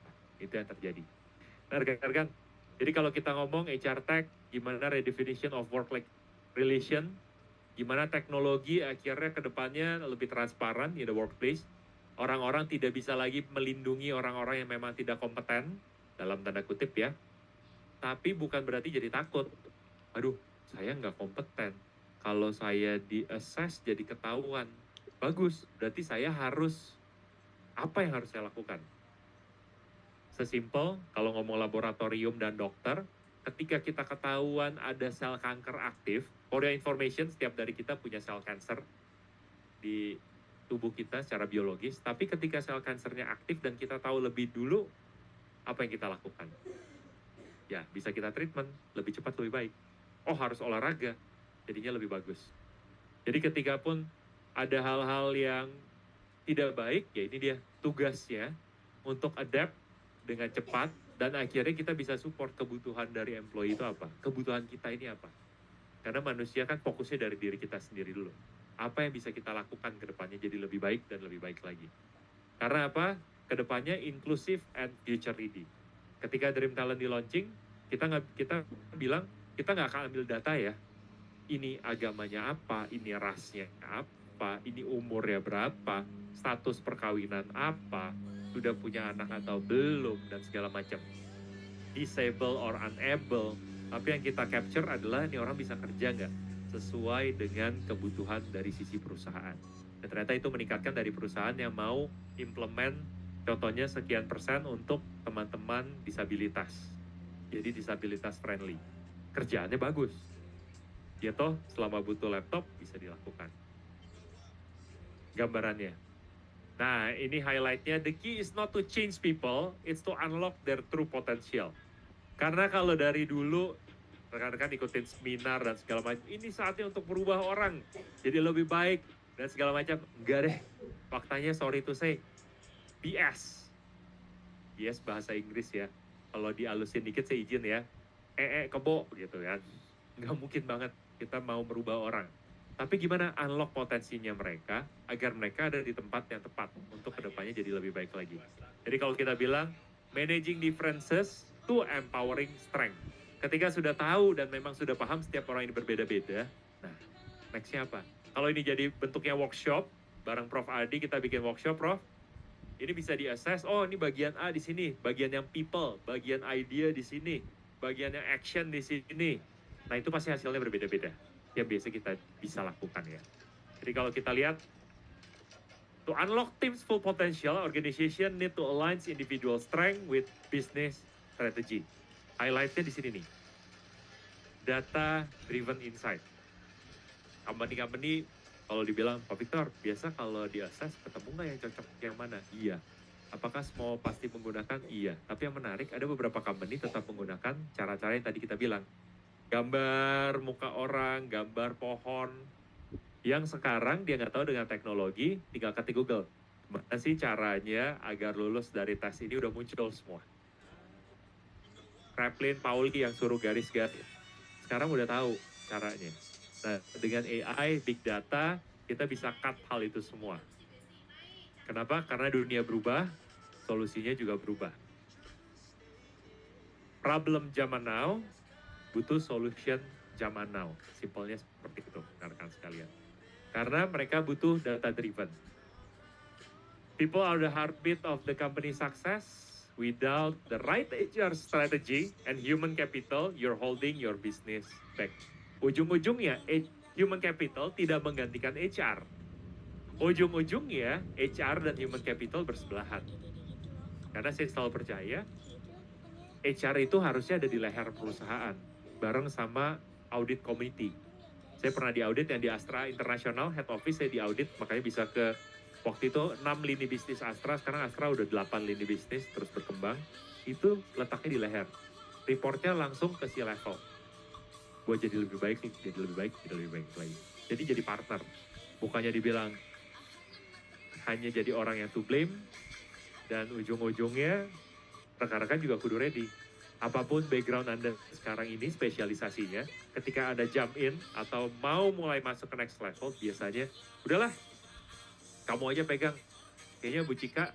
Itu yang terjadi. Nah, rekan-rekan, jadi kalau kita ngomong HR Tech, gimana redefinition of work-life relation, gimana teknologi akhirnya ke depannya lebih transparan di the workplace, orang-orang tidak bisa lagi melindungi orang-orang yang memang tidak kompeten, dalam tanda kutip ya, tapi bukan berarti jadi takut. Aduh, saya nggak kompeten. Kalau saya di-assess jadi ketahuan. Bagus, berarti saya harus, apa yang harus saya lakukan? Sesimpel, kalau ngomong laboratorium dan dokter, ketika kita ketahuan ada sel kanker aktif, for your information, setiap dari kita punya sel kanker di tubuh kita secara biologis, tapi ketika sel kankernya aktif dan kita tahu lebih dulu, apa yang kita lakukan? Ya, bisa kita treatment, lebih cepat, lebih baik. Oh, harus olahraga, jadinya lebih bagus. Jadi ketika pun ada hal-hal yang tidak baik, ya ini dia tugasnya untuk adapt dengan cepat, Dan akhirnya kita bisa support kebutuhan dari employee itu apa, kebutuhan kita ini apa. Karena manusia kan fokusnya dari diri kita sendiri dulu. Apa yang bisa kita lakukan ke depannya jadi lebih baik dan lebih baik lagi. Karena apa? Kedepannya inclusive and future ready. Ketika Dream Talent di launching, kita bilang kita nggak akan ambil data ya. Ini agamanya apa, ini rasnya apa, ini umurnya berapa, status perkawinan apa, sudah punya anak atau belum, dan segala macam. Disable or unable. Tapi yang kita capture adalah ini orang bisa kerja nggak sesuai dengan kebutuhan dari sisi perusahaan. Dan ternyata itu meningkatkan dari perusahaan yang mau implement contohnya sekian persen untuk teman-teman disabilitas. Jadi disabilitas friendly. Kerjaannya bagus. Ya toh selama butuh laptop bisa dilakukan. Gambarannya. Nah ini highlightnya, the key is not to change people, it's to unlock their true potential. Karena kalau dari dulu rekan-rekan ikutin seminar dan segala macam, ini saatnya untuk merubah orang jadi lebih baik dan segala macam. Enggak deh, faktanya sorry to say, BS. BS bahasa Inggris ya. Kalau dialusin dikit saya izin ya. Kebo gitu kan. Nggak mungkin banget kita mau merubah orang. Tapi gimana unlock potensinya mereka agar mereka ada di tempat yang tepat untuk kedepannya jadi lebih baik lagi. Jadi kalau kita bilang managing differences to empowering strength. Ketika sudah tahu dan memang sudah paham setiap orang ini berbeda-beda, nah nextnya apa? Kalau ini jadi bentuknya workshop, bareng Prof. Adi kita bikin workshop, Prof. Ini bisa di-assess, oh ini bagian A di sini, bagian yang people, bagian idea di sini, bagian yang action di sini. Nah itu pasti hasilnya berbeda-beda. Yang biasa kita bisa lakukan ya. Jadi kalau kita lihat, to unlock team's full potential, organization need to align individual strength with business strategy. Highlightnya di sini nih. Data driven insight. Company-company kalau dibilang, Pak Victor, biasa kalau di-assess ketemu nggak yang cocok yang mana? Iya. Apakah semua pasti menggunakan? Iya. Tapi yang menarik, ada beberapa company tetap menggunakan cara-cara yang tadi kita bilang. Gambar muka orang, gambar pohon. Yang sekarang dia nggak tahu dengan teknologi, tinggal ketik Google. Gimana sih caranya agar lulus dari tes ini udah muncul semua. Kraplin, Pauli yang suruh garis-garis. Sekarang udah tahu caranya. Nah, dengan AI, Big Data, kita bisa cut hal itu semua. Kenapa? Karena dunia berubah, solusinya juga berubah. Problem zaman now, butuh solution zaman now. Simpelnya seperti itu, rekan-rekan sekalian. Karena mereka butuh data driven. People are the heartbeat of the company success. Without the right HR strategy and human capital, you're holding your business back. Ujung-ujungnya, human capital tidak menggantikan HR. Ujung-ujungnya, HR dan human capital bersebelahan. Karena saya selalu percaya, HR itu harusnya ada di leher perusahaan, bareng sama audit committee. Saya pernah di audit yang di Astra International, head office saya di audit, makanya bisa ke, waktu itu 6 lini bisnis Astra, sekarang Astra udah 8 lini bisnis, terus berkembang. Itu letaknya di leher. Reportnya langsung ke C-level. Buat jadi lebih baik, jadi lebih baik, jadi lebih baik lagi. Jadi jadi partner. Bukannya dibilang hanya jadi orang yang to blame, dan ujung-ujungnya rekan-rekan juga kudu ready. Apapun background Anda sekarang ini, spesialisasinya, ketika Anda jump in atau mau mulai masuk ke next level, biasanya, udahlah, kamu aja pegang. Kayaknya Bu Cika,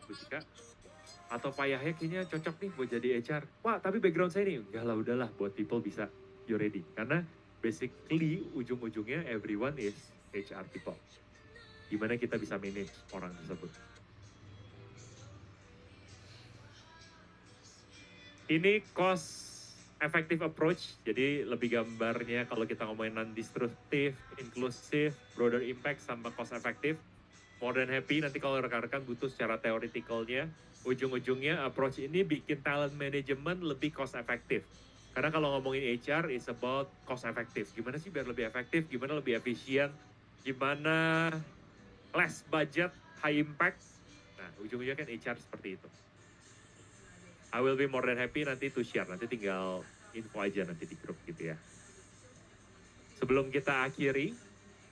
atau Pak Yahya kayaknya cocok nih buat jadi HR. Wah, tapi background saya nih, enggak lah, udahlah, buat people bisa, you're ready. Karena basically, ujung-ujungnya everyone is HR people. Gimana kita bisa manage orang tersebut. Ini cost effective approach, jadi lebih gambarnya kalau kita ngomongin non-destructive, inclusive, broader impact, sama cost effective. More than happy nanti kalau rekan-rekan butuh secara theoreticalnya, ujung-ujungnya approach ini bikin talent management lebih cost effective. Karena kalau ngomongin HR, is about cost effective. Gimana sih biar lebih efektif, gimana lebih efisien, gimana less budget, high impact. Nah, ujung-ujungnya kan HR seperti itu. I will be more than happy nanti to share, nanti tinggal info aja nanti di grup gitu ya. Sebelum kita akhiri,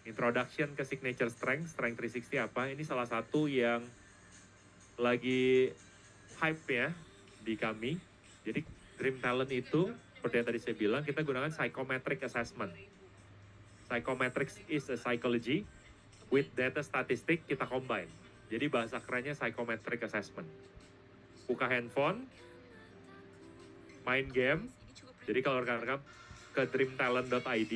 introduction ke signature strength 360 apa, ini salah satu yang lagi hype ya di kami. Jadi Dream Talent itu, seperti yang tadi saya bilang, kita gunakan psychometric assessment. Psychometrics is a psychology with data statistik kita combine. Jadi bahasa kerennya psychometric assessment. Buka handphone, main game. Jadi kalau rekan-rekan ke dreamtalent.id,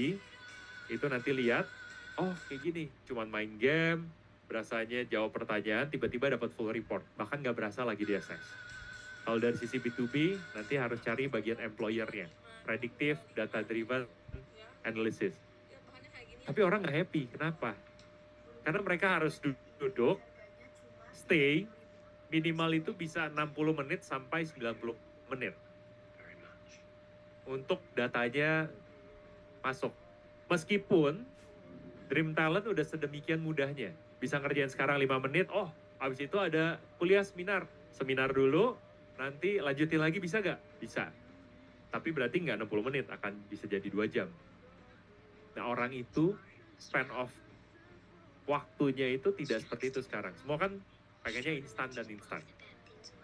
itu nanti lihat, oh kayak gini, cuman main game, berasanya jawab pertanyaan, tiba-tiba dapat full report. Bahkan nggak berasa lagi di assess. Kalau dari sisi B2B, nanti harus cari bagian employer-nya. Predictive, data-driven analysis. Tapi orang nggak happy, kenapa? Karena mereka harus duduk, stay, minimal itu bisa 60 menit sampai 90 menit. Untuk datanya masuk. Meskipun Dream Talent udah sedemikian mudahnya. Bisa ngerjain sekarang 5 menit, oh habis itu ada kuliah seminar. Seminar dulu, nanti lanjutin lagi bisa nggak? Bisa. Tapi berarti nggak 60 menit, akan bisa jadi 2 jam. Nah orang itu span of waktunya itu tidak seperti itu sekarang. Semua kan pengennya instan dan instan.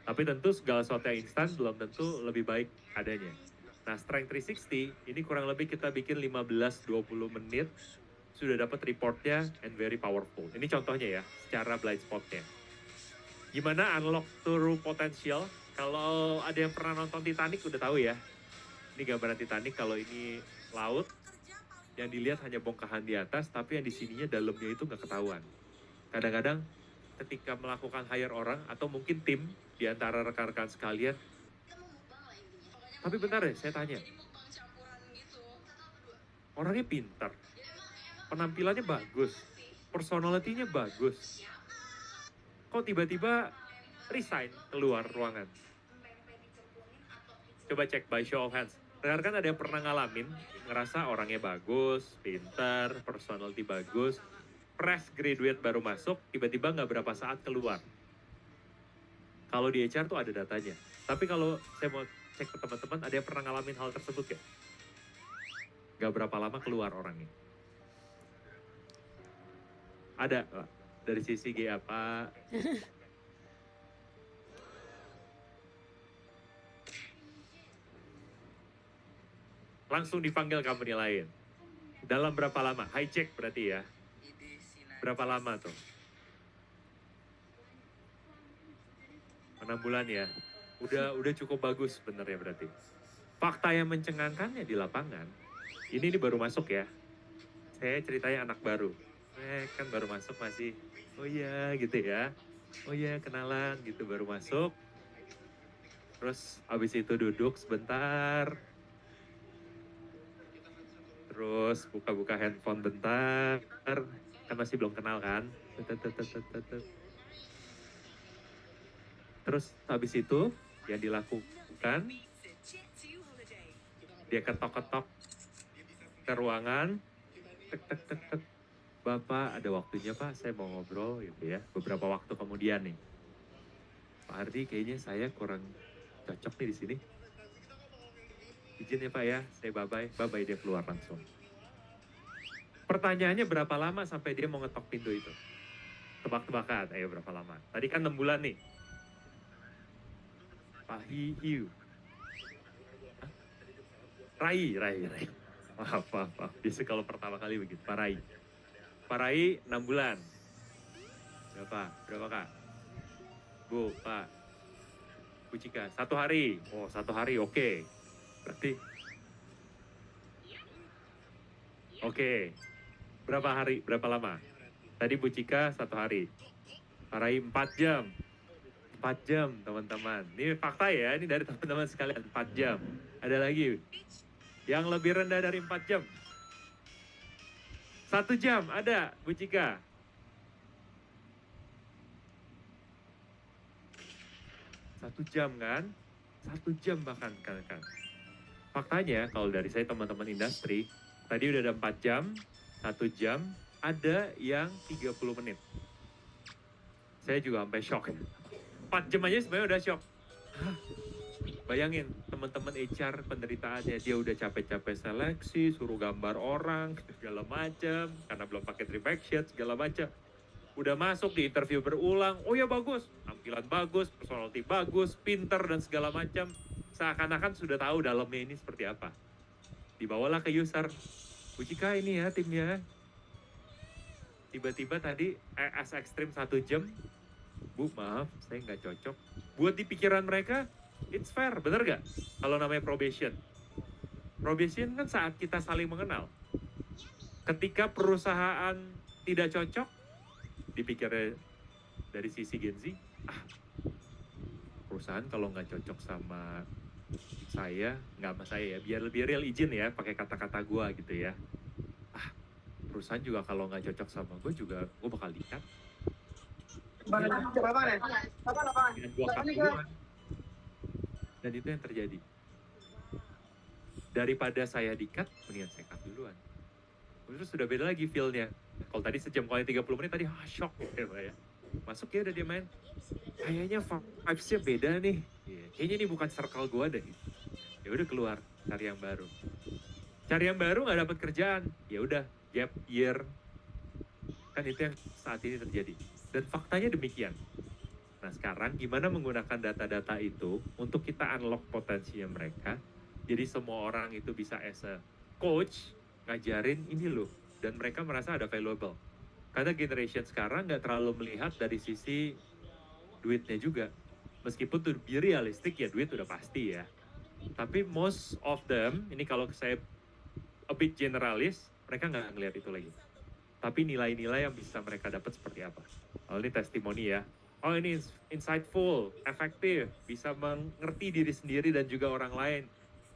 Tapi tentu segala sesuatu yang instan belum tentu lebih baik adanya. Nah Strength 360 ini kurang lebih kita bikin 15-20 menit sudah dapat reportnya and very powerful. Ini contohnya ya, secara blind spotnya. Gimana unlock true potential? Kalau ada yang pernah nonton Titanic udah tahu ya. Ini gambaran Titanic, kalau ini laut, yang dilihat hanya bongkahan di atas, tapi yang di sininya dalamnya itu nggak ketahuan. Kadang-kadang ketika melakukan hire orang, atau mungkin tim di antara rekan-rekan sekalian, tapi bentar deh, saya tanya. Orangnya pintar, penampilannya bagus, personality-nya bagus. Kok tiba-tiba resign keluar ruangan? Coba cek by show of hands. Rekan-rekan ada yang pernah ngalamin, ngerasa orangnya bagus, pintar, personality bagus, fresh graduate baru masuk, tiba-tiba nggak berapa saat keluar. Kalau di HR tuh ada datanya. Tapi kalau saya mau cek ke teman-teman, ada yang pernah ngalamin hal tersebut ya? Nggak berapa lama keluar orangnya. Ada, Pak. Dari sisi G apa? Langsung dipanggil company lain. Dalam berapa lama? Hijack berarti ya. Berapa lama tuh? 6 bulan ya. Udah cukup bagus sebenarnya berarti. Fakta yang mencengangkannya di lapangan, ini baru masuk ya. Saya ceritanya anak baru. Kan baru masuk masih, oh iya gitu ya. Oh iya kenalan gitu, baru masuk. Terus abis itu duduk sebentar. Terus buka-buka handphone bentar, kan masih belum kenal kan. Terus habis itu yang dilakukan, dia ketok-ketok ke ruangan, tek. Bapak ada waktunya Pak, saya mau ngobrol gitu ya. Beberapa waktu kemudian nih, Pak Ardi kayaknya saya kurang cocok nih di sini. Izin ya Pak ya, saya bye-bye dia keluar langsung. Pertanyaannya berapa lama sampai dia mau ngetok pintu itu? Tebak-tebakan, ayo berapa lama? Tadi kan 6 bulan nih. Pak Hiu. Rai. Maaf. Biasa kalau pertama kali begitu, Pak Rai 6 bulan. Berapa Kak? Bu, Pak. Bu Cika, 1 hari. Oh 1 hari, oke. Berarti oke. Berapa hari? Berapa lama? Tadi Bu Cika 1 hari. Pak Rai 4 jam. 4 jam teman-teman. Ini fakta ya, ini dari teman-teman sekalian. 4 jam. Ada lagi yang lebih rendah dari 4 jam. 1 jam ada Bu Cika. 1 jam kan? 1 jam bahkan kan. Faktanya kalau dari saya teman-teman industri, tadi udah ada 4 jam, 1 jam, ada yang 30 menit. Saya juga sampai shock. 4 jam aja sebenarnya udah shock. Hah? Bayangin teman-teman HR penderitaannya, dia udah capek-capek seleksi, suruh gambar orang, segala macam, karena belum pakai Dream segala macam. Udah masuk di interview berulang, oh ya bagus, tampilan bagus, personality bagus, pinter dan segala macam. seakan-akan sudah tahu dalamnya ini seperti apa. Dibawalah ke user, Fujika ini ya timnya. Tiba-tiba tadi as ekstrim 1 jam, Bu maaf saya nggak cocok. Buat di pikiran mereka, it's fair, bener nggak? Kalau namanya probation. Probation kan saat kita saling mengenal. Ketika perusahaan tidak cocok, dipikirnya dari sisi Gen Z, perusahaan kalau nggak cocok sama saya, nggak sama saya ya, biar lebih real izin ya, pakai kata-kata gue gitu ya. Perusahaan juga kalau nggak cocok sama gue juga, gue bakal dikat. Dengan gue cut duluan. Dan itu yang terjadi. Daripada saya dikat, mendingan saya cut duluan. Terus sudah beda lagi feel-nya. Kalau tadi sejam, kalau 30 menit tadi shock ya. Masuk ya udah dia main. Kayaknya vibes-nya beda nih. Kayaknya ini bukan circle gue deh. Ya udah keluar, cari yang baru. Cari yang baru nggak dapat kerjaan. Ya udah, gap year. Kan itu yang saat ini terjadi. Dan faktanya demikian. Nah sekarang gimana menggunakan data-data itu untuk kita unlock potensinya mereka. Jadi semua orang itu bisa as a coach ngajarin ini loh, dan mereka merasa ada valuable. Karena generation sekarang nggak terlalu melihat dari sisi duitnya juga. Meskipun to be realistic ya duit udah pasti ya. Tapi most of them, ini kalau saya a bit generalis, mereka nggak ngelihat itu lagi. Tapi nilai-nilai yang bisa mereka dapat seperti apa. Kalau ini testimoni ya. Oh ini insightful, efektif, bisa mengerti diri sendiri dan juga orang lain.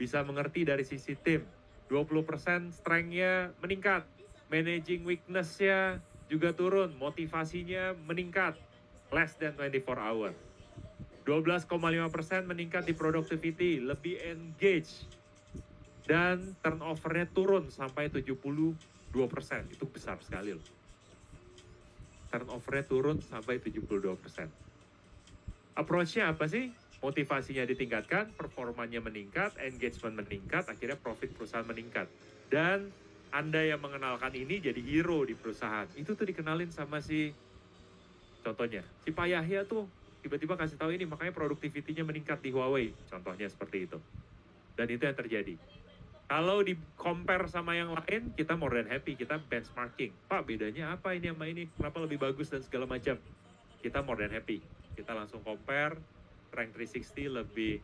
Bisa mengerti dari sisi tim. 20% strength-nya meningkat, managing weakness-nya juga turun, motivasinya meningkat, less than 24 hour. 12,5% meningkat di productivity, lebih engage, dan turnover-nya turun sampai 72%, itu besar sekali loh. Turnover-nya turun sampai 72%. Approach-nya apa sih? Motivasinya ditingkatkan, performanya meningkat, engagement meningkat, akhirnya profit perusahaan meningkat. Dan Anda yang mengenalkan ini jadi hero di perusahaan. Itu tuh dikenalin sama contohnya, si Pak Yahya tuh tiba-tiba kasih tahu ini, makanya productivity-nya meningkat di Huawei. Contohnya seperti itu. Dan itu yang terjadi. Kalau di compare sama yang lain, kita more than happy, kita benchmarking. Pak, bedanya apa ini sama ini? Kenapa lebih bagus dan segala macam? Kita more than happy. Kita langsung compare, Strength 360 lebih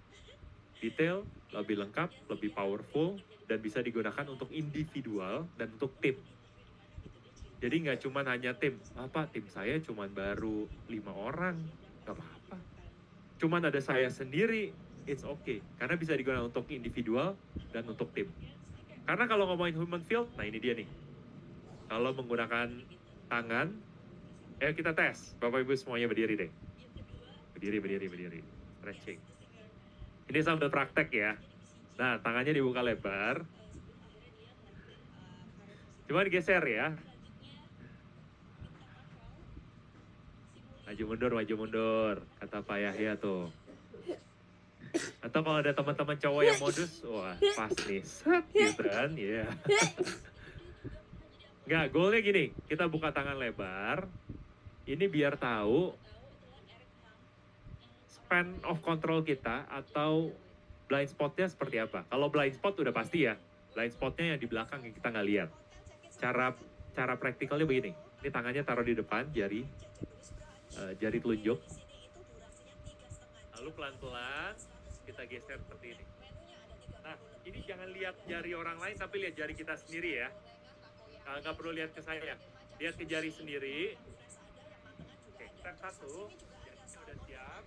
detail, lebih lengkap, lebih powerful, dan bisa digunakan untuk individual dan untuk tim. Jadi nggak cuma hanya tim, Pak tim saya cuma baru 5 orang, nggak apa-apa. Cuman ada saya sendiri, it's okay. Karena bisa digunakan untuk individual dan untuk tim. Karena kalau ngomongin human field, nah ini dia nih. Kalau menggunakan tangan, kita tes. Bapak Ibu semuanya berdiri deh. Berdiri. Stretching. Ini sambil praktek ya. Nah, tangannya dibuka lebar. Cuma digeser ya. Maju mundur, kata Pak Yahya tuh. Atau kalau ada teman-teman cowok yang modus, wah pas nih, gitu kan, ya. Nggak, goalnya gini, kita buka tangan lebar, ini biar tahu span of control kita atau blind spotnya seperti apa. Kalau blind spot udah pasti ya, blind spotnya yang di belakang yang kita nggak lihat. Cara praktikalnya begini, ini tangannya taruh di depan, jari telunjuk. Lalu pelan-pelan kita geser seperti ini. Nah, ini jangan lihat jari orang lain, tapi lihat jari kita sendiri ya. Nggak perlu lihat ke saya, lihat ke jari sendiri. Oke, step 1, jarinya udah siap.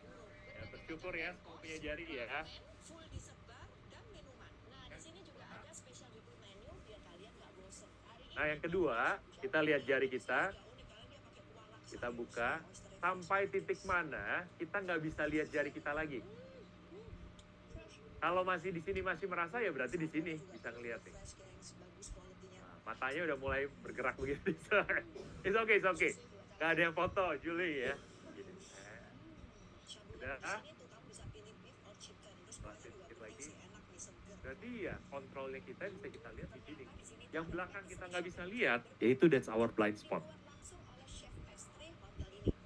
Ya, bersyukur ya, semua punya jari ya. Nah, yang kedua, kita lihat jari kita buka, sampai titik mana kita nggak bisa lihat jari kita lagi. Kalau masih di sini masih merasa, ya berarti di sini bisa ngeliat nih. Nah, matanya udah mulai bergerak begitu. It's okay. Gak ada yang foto, Julie ya. Udah. Sedikit lagi. Berarti ya kontrolnya kita bisa kita lihat di sini. Yang belakang kita nggak bisa lihat, yaitu that's our blind spot.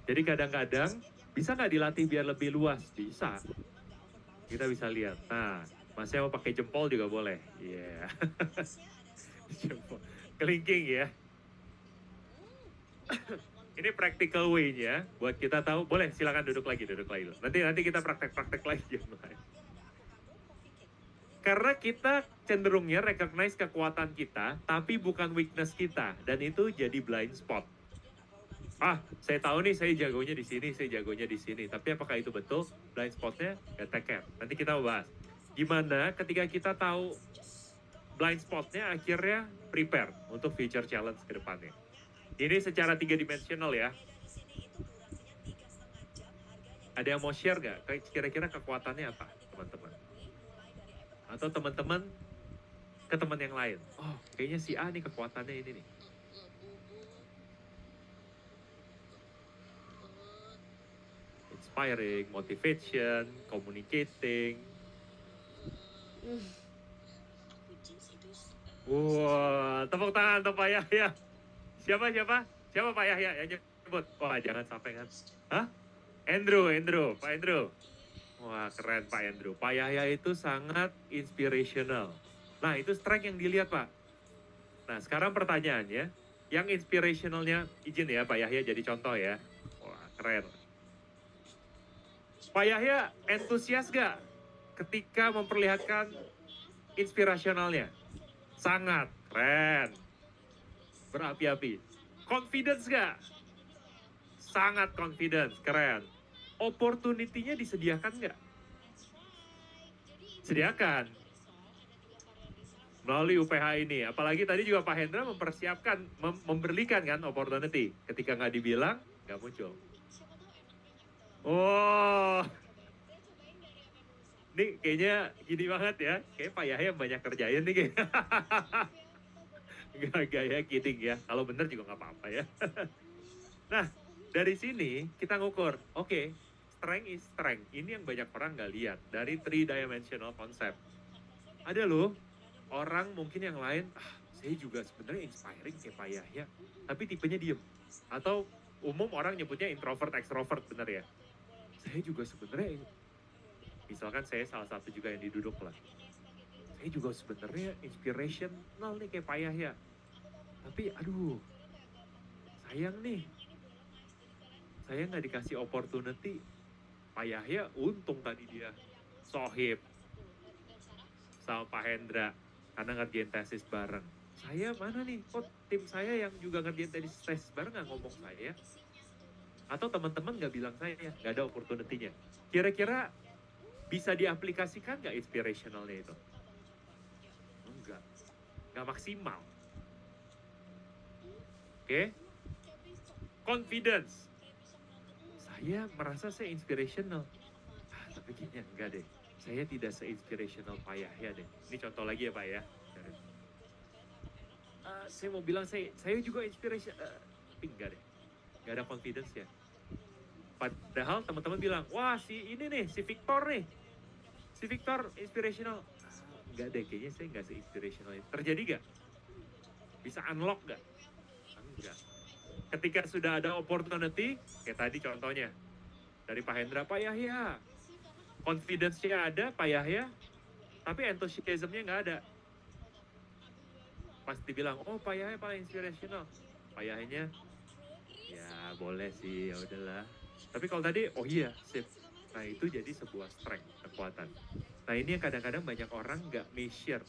Jadi kadang-kadang bisa nggak dilatih biar lebih luas? Bisa. Kita bisa lihat. Nah, masnya mau pakai jempol juga boleh. Iya. Jempol. Kelingking ya. Ini practical way-nya buat kita tahu. Boleh, silakan duduk lagi. Nanti kita praktek-praktek lagi yang lain. Karena kita cenderungnya recognize kekuatan kita, tapi bukan weakness kita. Dan itu jadi blind spot. Ah, saya tahu nih saya jagonya di sini, saya jagonya di sini. Tapi apakah itu betul? Blind spotnya ya take care. Nanti kita bahas. Gimana ketika kita tahu blind spotnya, akhirnya prepare untuk future challenge ke depannya. Ini secara 3 dimensional ya. Ada yang mau share nggak? Kira-kira kekuatannya apa, teman-teman? Atau teman-teman ke teman yang lain. Oh, kayaknya si A nih kekuatannya ini nih. Inspiring, motivation, communicating. Wah, tepuk tangan untuk Pak Yahya. Siapa Pak Yahya yang nyebut? Wah, jangan sampai kan. Hah? Andrew, Pak Andrew. Wah, keren Pak Andrew. Pak Yahya itu sangat inspirational. Nah, itu strength yang dilihat, Pak. Nah, sekarang pertanyaannya, yang inspirationalnya, izin ya Pak Yahya jadi contoh ya. Wah, keren. Pak Yahya antusias gak ketika memperlihatkan inspirasionalnya? Sangat, keren. Berapi-api. Confidence gak? Sangat confidence, keren. Opportunity-nya disediakan nggak? Sediakan. Melalui UPH ini. Apalagi tadi juga Pak Hendra mempersiapkan, memberikan kan opportunity. Ketika nggak dibilang, nggak muncul. Oh, ini kayaknya gini banget ya. Kayak Pak Yahya banyak kerjain nih kayaknya. Nggak gaya kidding ya. Kalau bener juga nggak apa-apa ya. Nah, dari sini kita ngukur. Oke, strength is strength. Ini yang banyak orang nggak lihat dari 3 dimensional concept. Ada loh orang mungkin yang lain, saya juga sebenarnya inspiring kayak Pak Yahya, tapi tipenya diem. Atau umum orang nyebutnya introvert, extrovert, bener ya. Saya juga sebenarnya, misalkan saya salah satu juga yang diduduk lah. Saya juga sebenarnya inspirational nih kayak Pak Yahya. Tapi aduh, sayang nih. Saya nggak dikasih opportunity. Pak Yahya untung tadi dia sohib sama Pak Hendra karena ngerjain tesis bareng. Saya mana nih? Kok tim saya yang juga ngerjain tesis bareng nggak ngomong saya? Atau teman-teman nggak bilang saya, nggak ada opportunity-nya. Kira-kira bisa diaplikasikan nggak inspirationalnya itu? Enggak. Nggak maksimal. Oke? Confidence. Saya merasa saya inspirational. Tapi kayaknya enggak deh. Saya tidak se-inspirational Pak Yahya deh. Ini contoh lagi ya Pak ya. Saya mau bilang saya juga inspiration, tapi enggak deh. Enggak ada confidence ya. Padahal teman-teman bilang, wah si ini nih, si Victor nih. Si Victor inspirational. Enggak deh, kayaknya saya enggak se-inspirational. Terjadi enggak? Bisa unlock enggak? Enggak. Ketika sudah ada opportunity, kayak tadi contohnya, dari Pak Hendra, Pak Yahya. Confidence-nya ada, Pak Yahya, tapi enthusiasm-nya nggak ada. Pasti bilang, oh Pak Yahya paling inspirational. Pak Yahyanya, ya boleh sih, ya udahlah. Tapi kalau tadi, oh iya, sip. Nah itu jadi sebuah strength, kekuatan. Nah ini yang kadang-kadang banyak orang nggak measure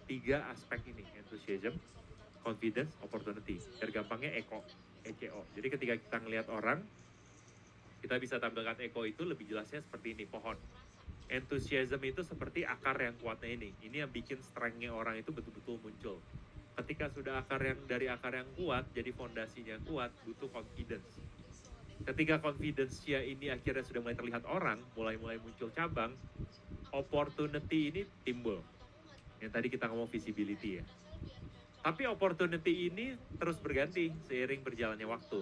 3 aspek ini, enthusiasm, confidence, opportunity. Tergampangnya ECO. Jadi ketika kita ngelihat orang, kita bisa tampilkan ECO itu lebih jelasnya seperti ini, pohon. Enthusiasm itu seperti akar yang kuatnya ini. Ini yang bikin strength-nya orang itu betul-betul muncul. Ketika sudah dari akar yang kuat, jadi fondasinya kuat, butuh confidence. Ketika confidence-nya ini akhirnya sudah mulai terlihat orang, mulai muncul cabang, opportunity ini timbul. Yang tadi kita ngomong visibility ya. Tapi opportunity ini terus berganti seiring berjalannya waktu.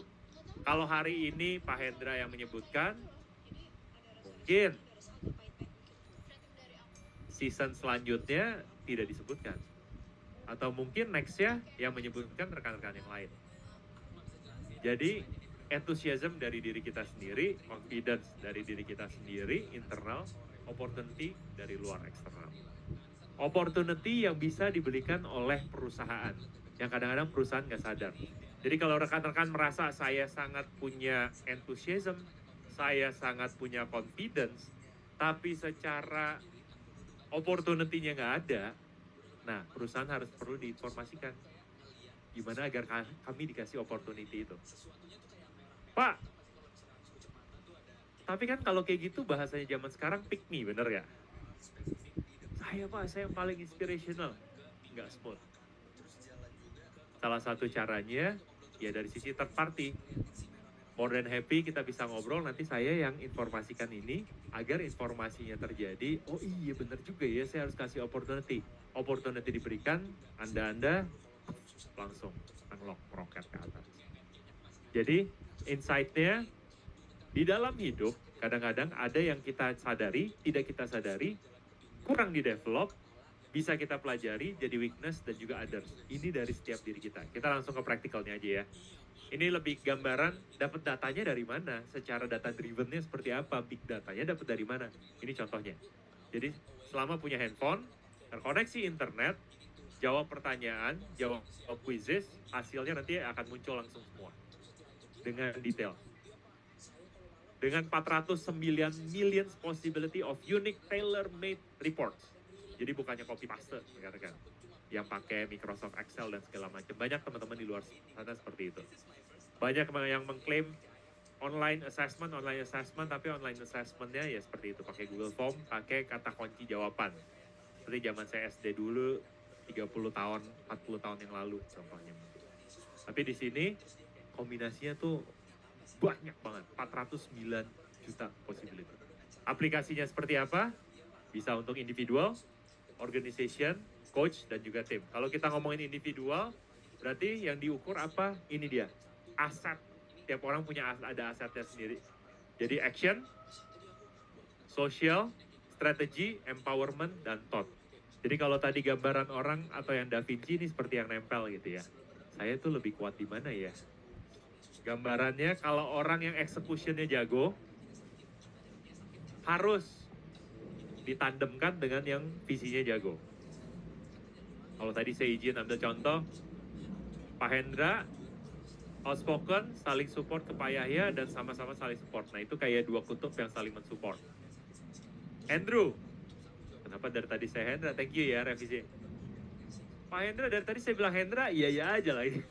Kalau hari ini Pak Hendra yang menyebutkan, mungkin season selanjutnya tidak disebutkan. Atau mungkin next-nya yang menyebutkan rekan-rekan yang lain. Jadi enthusiasm dari diri kita sendiri, confidence dari diri kita sendiri, internal, opportunity dari luar eksternal. Opportunity yang bisa diberikan oleh perusahaan, yang kadang-kadang perusahaan nggak sadar. Jadi kalau rekan-rekan merasa saya sangat punya enthusiasm, saya sangat punya confidence, tapi secara opportunity-nya nggak ada, nah perusahaan harus perlu diinformasikan gimana agar kami dikasih opportunity itu. Pak, tapi kan kalau kayak gitu bahasanya zaman sekarang pick me, bener ya? Saya Pak, saya yang paling inspirational. Nggak smooth. Salah satu caranya, ya dari sisi third party. More than happy kita bisa ngobrol, nanti saya yang informasikan ini, agar informasinya terjadi, oh iya bener juga ya, saya harus kasih opportunity. Opportunity diberikan, Anda langsung unlock, meroket ke atas. Jadi, insight-nya, di dalam hidup, kadang-kadang ada yang kita sadari, tidak kita sadari, kurang di-develop, bisa kita pelajari, jadi weakness dan juga others. Ini dari setiap diri kita. Kita langsung ke practical-nya aja ya. Ini lebih gambaran, dapat datanya dari mana, secara data driven-nya seperti apa, big datanya dapat dari mana. Ini contohnya. Jadi, selama punya handphone, terkoneksi internet, jawab pertanyaan, jawab quizzes, hasilnya nanti akan muncul langsung semua. Dengan detail. Dengan 409 million possibility of unique tailor-made reports. Jadi bukannya copy paste, rekan-rekan, yang pakai Microsoft Excel dan segala macam. Banyak teman-teman di luar sana seperti itu. Banyak yang mengklaim online assessment, tapi online assessment-nya ya seperti itu, pakai Google Form, pakai kata kunci jawaban. Seperti zaman saya SD dulu, 30 tahun, 40 tahun yang lalu contohnya. Tapi di sini kombinasinya tuh banyak banget, 409 juta possibility. Aplikasinya seperti apa? Bisa untuk individual, organization, coach, dan juga tim. Kalau kita ngomongin individual, berarti yang diukur apa? Ini dia, aset. Tiap orang punya ada asetnya sendiri. Jadi action, social, strategi, empowerment, dan thought. Jadi kalau tadi gambaran orang atau yang Da Vinci ini seperti yang nempel gitu ya. Saya tuh lebih kuat di mana ya? Gambarannya kalau orang yang execution-nya jago, harus ditandemkan dengan yang visinya jago. Kalau tadi saya izin ambil contoh, Pak Hendra, outspoken, saling support ke Pak Yahya, dan sama-sama saling support. Nah itu kayak dua kutub yang saling mensupport. Andrew, kenapa dari tadi saya Hendra? Thank you ya revisi. Pak Hendra, dari tadi saya bilang Hendra, iya aja lagi.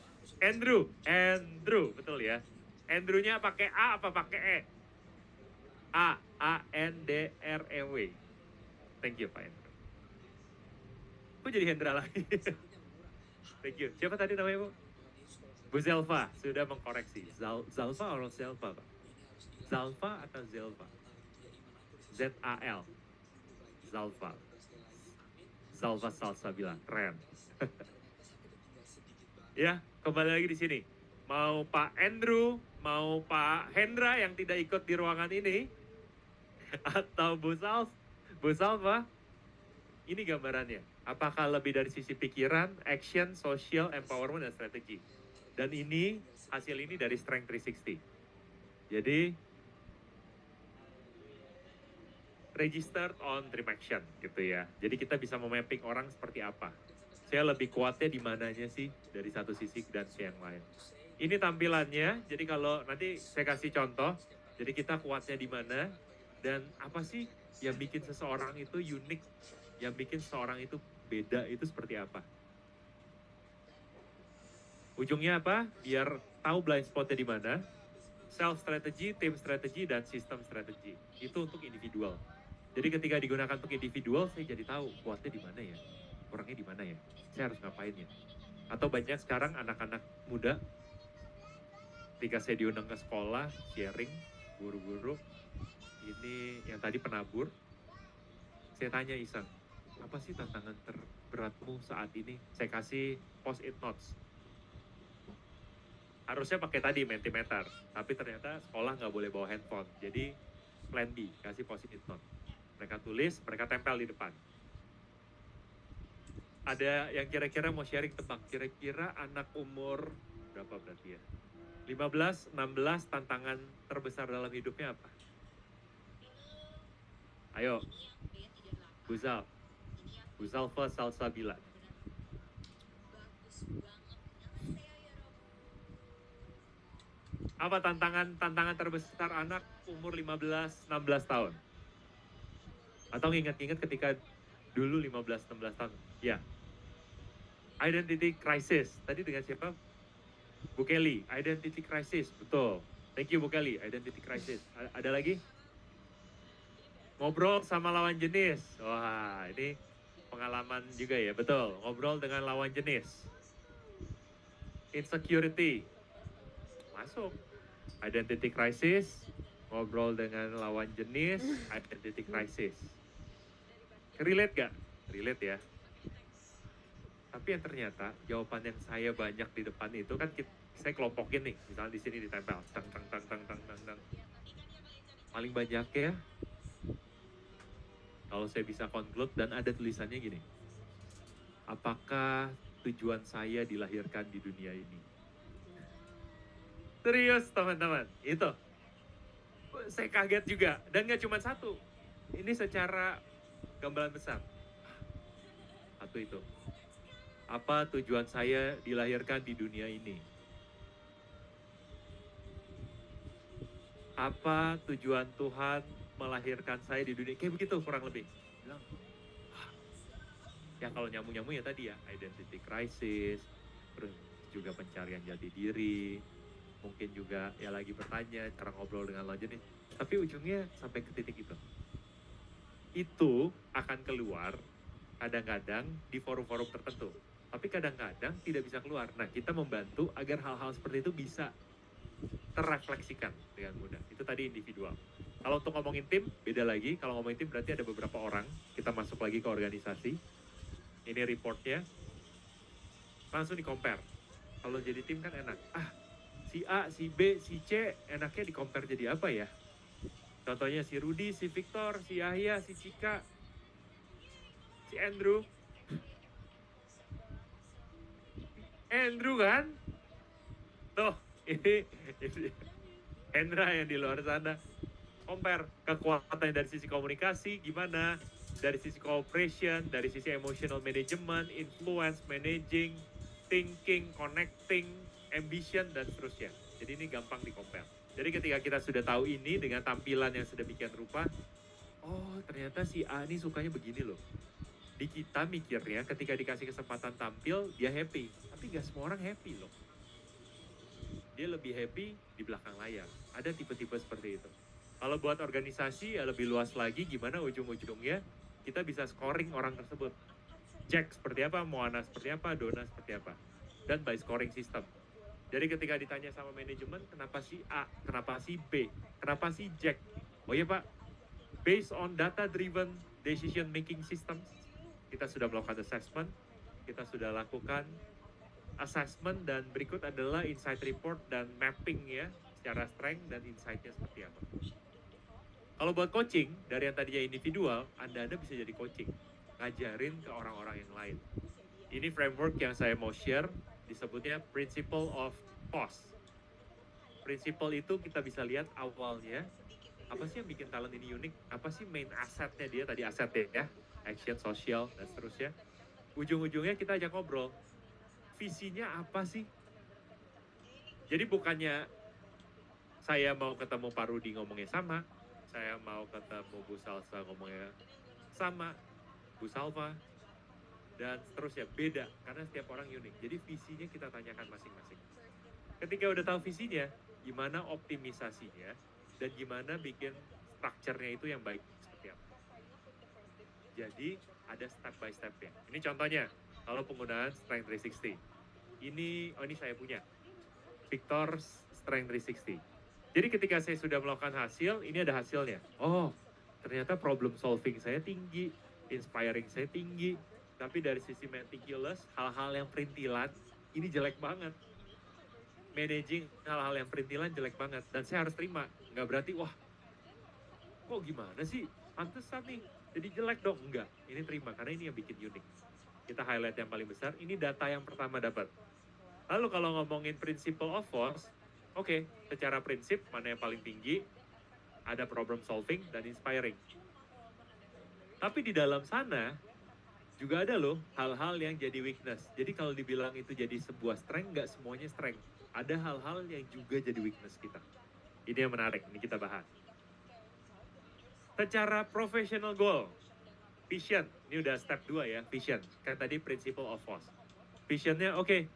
Andrew, betul ya. Andrew-nya pakai A apa pakai E? A-N-D-R-E-W. Thank you Pak Hendra. Kok jadi Hendra lagi? Thank you. Siapa tadi namanya Bu? Bu Zelva sudah mengkoreksi. Zalva atau Zelva Pak? Zalva atau Zelva? Z-A-L. Zalva. Zalva Salsabila. Keren. Ya, kembali lagi di sini. Mau Pak Andrew, mau Pak Hendra yang tidak ikut di ruangan ini, atau Bu Salva, ini gambarannya. Apakah lebih dari sisi pikiran, action, social, empowerment, dan strategi. Dan ini, hasil ini dari Strength 360. Jadi, registered on dream action gitu ya. Jadi kita bisa memapping orang seperti apa. Saya lebih kuatnya di mananya sih dari satu sisi dan yang lain. Ini tampilannya, jadi kalau nanti saya kasih contoh, jadi kita kuatnya di mana dan apa sih yang bikin seseorang itu unik, yang bikin seseorang itu beda itu seperti apa. Ujungnya apa? Biar tahu blind spotnya di mana, self strategy, team strategy, dan system strategy. Itu untuk individual. Jadi ketika digunakan untuk individual, saya jadi tahu kuatnya di mana ya, kurangnya di mana ya, saya harus ngapain ya. Atau banyak sekarang anak-anak muda, ketika saya diundang ke sekolah, sharing, guru-guru, ini yang tadi penabur, saya tanya iseng, apa sih tantangan terberatmu saat ini? Saya kasih post-it notes. Harusnya pakai tadi Mentimeter, tapi ternyata sekolah nggak boleh bawa handphone. Jadi plan B, kasih post-it note. Mereka tulis, mereka tempel di depan. Ada yang kira-kira mau sharing tebak, kira-kira anak umur berapa berarti ya? 15, 16 tantangan terbesar dalam hidupnya apa? Ayo, Buzal. Buzalfa Salsabila. Apa tantangan terbesar anak umur 15, 16 tahun? Atau ingat-ingat ketika dulu 15, 16 tahun? Ya, identity crisis. Tadi dengan siapa? Bu Kelly, identity crisis, betul. Thank you Bu Kelly, identity crisis. Ada lagi? Ngobrol sama lawan jenis. Wah, ini pengalaman juga ya, betul. Ngobrol dengan lawan jenis. Insecurity, masuk. Identity crisis, ngobrol dengan lawan jenis, identity crisis. Relate gak? Relate ya. Tapi yang ternyata jawaban yang saya banyak di depan itu kan saya kelompokin nih, misalnya di sini ditempel, tang tang tang tang tang tang tang. Paling banyak ya, kalau saya bisa conclude dan ada tulisannya gini, apakah tujuan saya dilahirkan di dunia ini? Serius teman-teman, itu. Saya kaget juga, dan gak cuma satu. Ini secara gambaran besar. Satu itu. Apa tujuan saya dilahirkan di dunia ini? Apa tujuan Tuhan melahirkan saya di dunia? Kayak begitu kurang lebih. Bilang, ya kalau nyambung-nyambung ya tadi ya, identity crisis, terus juga pencarian jati diri, mungkin juga ya lagi bertanya, cara ngobrol dengan lawan jenis. Tapi ujungnya sampai ke titik itu. Itu akan keluar kadang-kadang di forum-forum tertentu. Tapi kadang-kadang tidak bisa keluar. Nah, kita membantu agar hal-hal seperti itu bisa terrefleksikan dengan mudah. Itu tadi individual. Kalau untuk ngomongin tim, beda lagi. Kalau ngomongin tim berarti ada beberapa orang. Kita masuk lagi ke organisasi. Ini reportnya. Langsung di-compare. Kalau jadi tim kan enak. Si A, si B, si C, enaknya di-compare jadi apa ya? Contohnya si Rudy, si Victor, si Yahya, si Cika, si Andrew. Andrew kan? Tuh, ini Hendra yang di luar sana. Compare kekuatan dari sisi komunikasi gimana, dari sisi cooperation, dari sisi emotional management, influence, managing, thinking, connecting, ambition, dan seterusnya. Jadi ini gampang di compare. Jadi ketika kita sudah tahu ini dengan tampilan yang sedemikian rupa, oh ternyata si A ini sukanya begini loh. Di kita mikirnya ketika dikasih kesempatan tampil, dia happy. Tapi gak semua orang happy loh. Dia lebih happy di belakang layar. Ada tipe-tipe seperti itu. Kalau buat organisasi ya lebih luas lagi, gimana ujung-ujungnya kita bisa scoring orang tersebut. Jack seperti apa, Moana seperti apa, Dona seperti apa. Dan by scoring system. Jadi ketika ditanya sama manajemen, kenapa si A, kenapa si B, kenapa si Jack? Oh iya Pak, based on data-driven decision making systems, kita sudah melakukan assessment, kita sudah lakukan assessment, dan berikut adalah insight report dan mapping ya, secara strength dan insight-nya seperti apa. Kalau buat coaching, dari yang tadinya individual, Anda bisa jadi coaching. Ngajarin ke orang-orang yang lain. Ini framework yang saya mau share, disebutnya Principle of Cost. Principle itu kita bisa lihat awalnya, apa sih yang bikin talent ini unik? Apa sih main asetnya dia, tadi asetnya ya, action, social, dan seterusnya. Ujung-ujungnya kita ajak ngobrol. Visinya apa sih? Jadi bukannya saya mau ketemu Pak Rudi ngomongnya sama, saya mau ketemu Bu Salsa ngomongnya sama, Bu Salva, dan seterusnya beda, karena setiap orang unik. Jadi visinya kita tanyakan masing-masing. Ketika udah tahu visinya, gimana optimisasinya, dan gimana bikin strukturnya itu yang baik seperti apa. Jadi ada step by step-nya. Ini contohnya, kalau penggunaan Strength 360. Ini saya punya. Victor Strength 360. Jadi ketika saya sudah melakukan hasil, ini ada hasilnya. Oh, ternyata problem solving saya tinggi, inspiring saya tinggi, tapi dari sisi meticulous, hal-hal yang perintilan, ini jelek banget. Managing hal-hal yang perintilan jelek banget, dan saya harus terima. Nggak berarti, wah, kok gimana sih? Pantesan nih, jadi jelek dong. Enggak, ini terima, karena ini yang bikin unik. Kita highlight yang paling besar, ini data yang pertama dapat. Lalu kalau ngomongin principle of force, Oke, secara prinsip mana yang paling tinggi, ada problem solving dan inspiring. Tapi di dalam sana juga ada loh hal-hal yang jadi weakness. Jadi kalau dibilang itu jadi sebuah strength, nggak semuanya strength. Ada hal-hal yang juga jadi weakness kita. Ini yang menarik, ini kita bahas. Secara professional goal, vision, ini udah step 2 ya, vision. Kan tadi principle of force. Visionnya oke,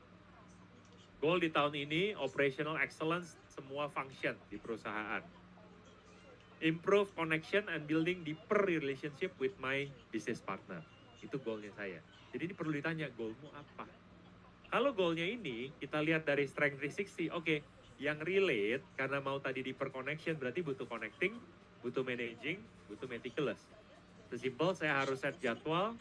goal di tahun ini, operational excellence, semua function di perusahaan. Improve connection and building deeper relationship with my business partner. Itu goalnya saya. Jadi ini perlu ditanya, goalmu apa? Kalau goalnya ini, kita lihat dari Strength 360, oke, yang relate, karena mau tadi deeper connection, berarti butuh connecting, butuh managing, butuh meticulous. Sesimpel, saya harus set jadwal,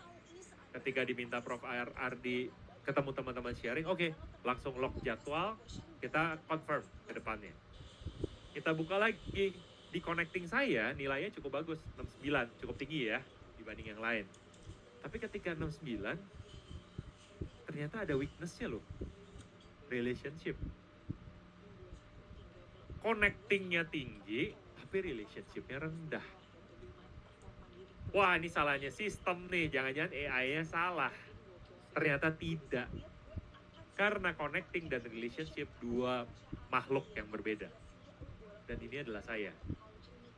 ketika diminta Prof. Ardi ketemu teman-teman sharing, oke, langsung lock jadwal, kita confirm ke depannya. Kita buka lagi, di connecting saya nilainya cukup bagus, 69, cukup tinggi ya, dibanding yang lain. Tapi ketika 69, ternyata ada weakness-nya loh, relationship. Connecting-nya tinggi, tapi relationship-nya rendah. Wah, ini salahnya sistem nih, jangan-jangan AI-nya salah. Ternyata tidak. Karena connecting dan relationship dua makhluk yang berbeda. Dan ini adalah saya.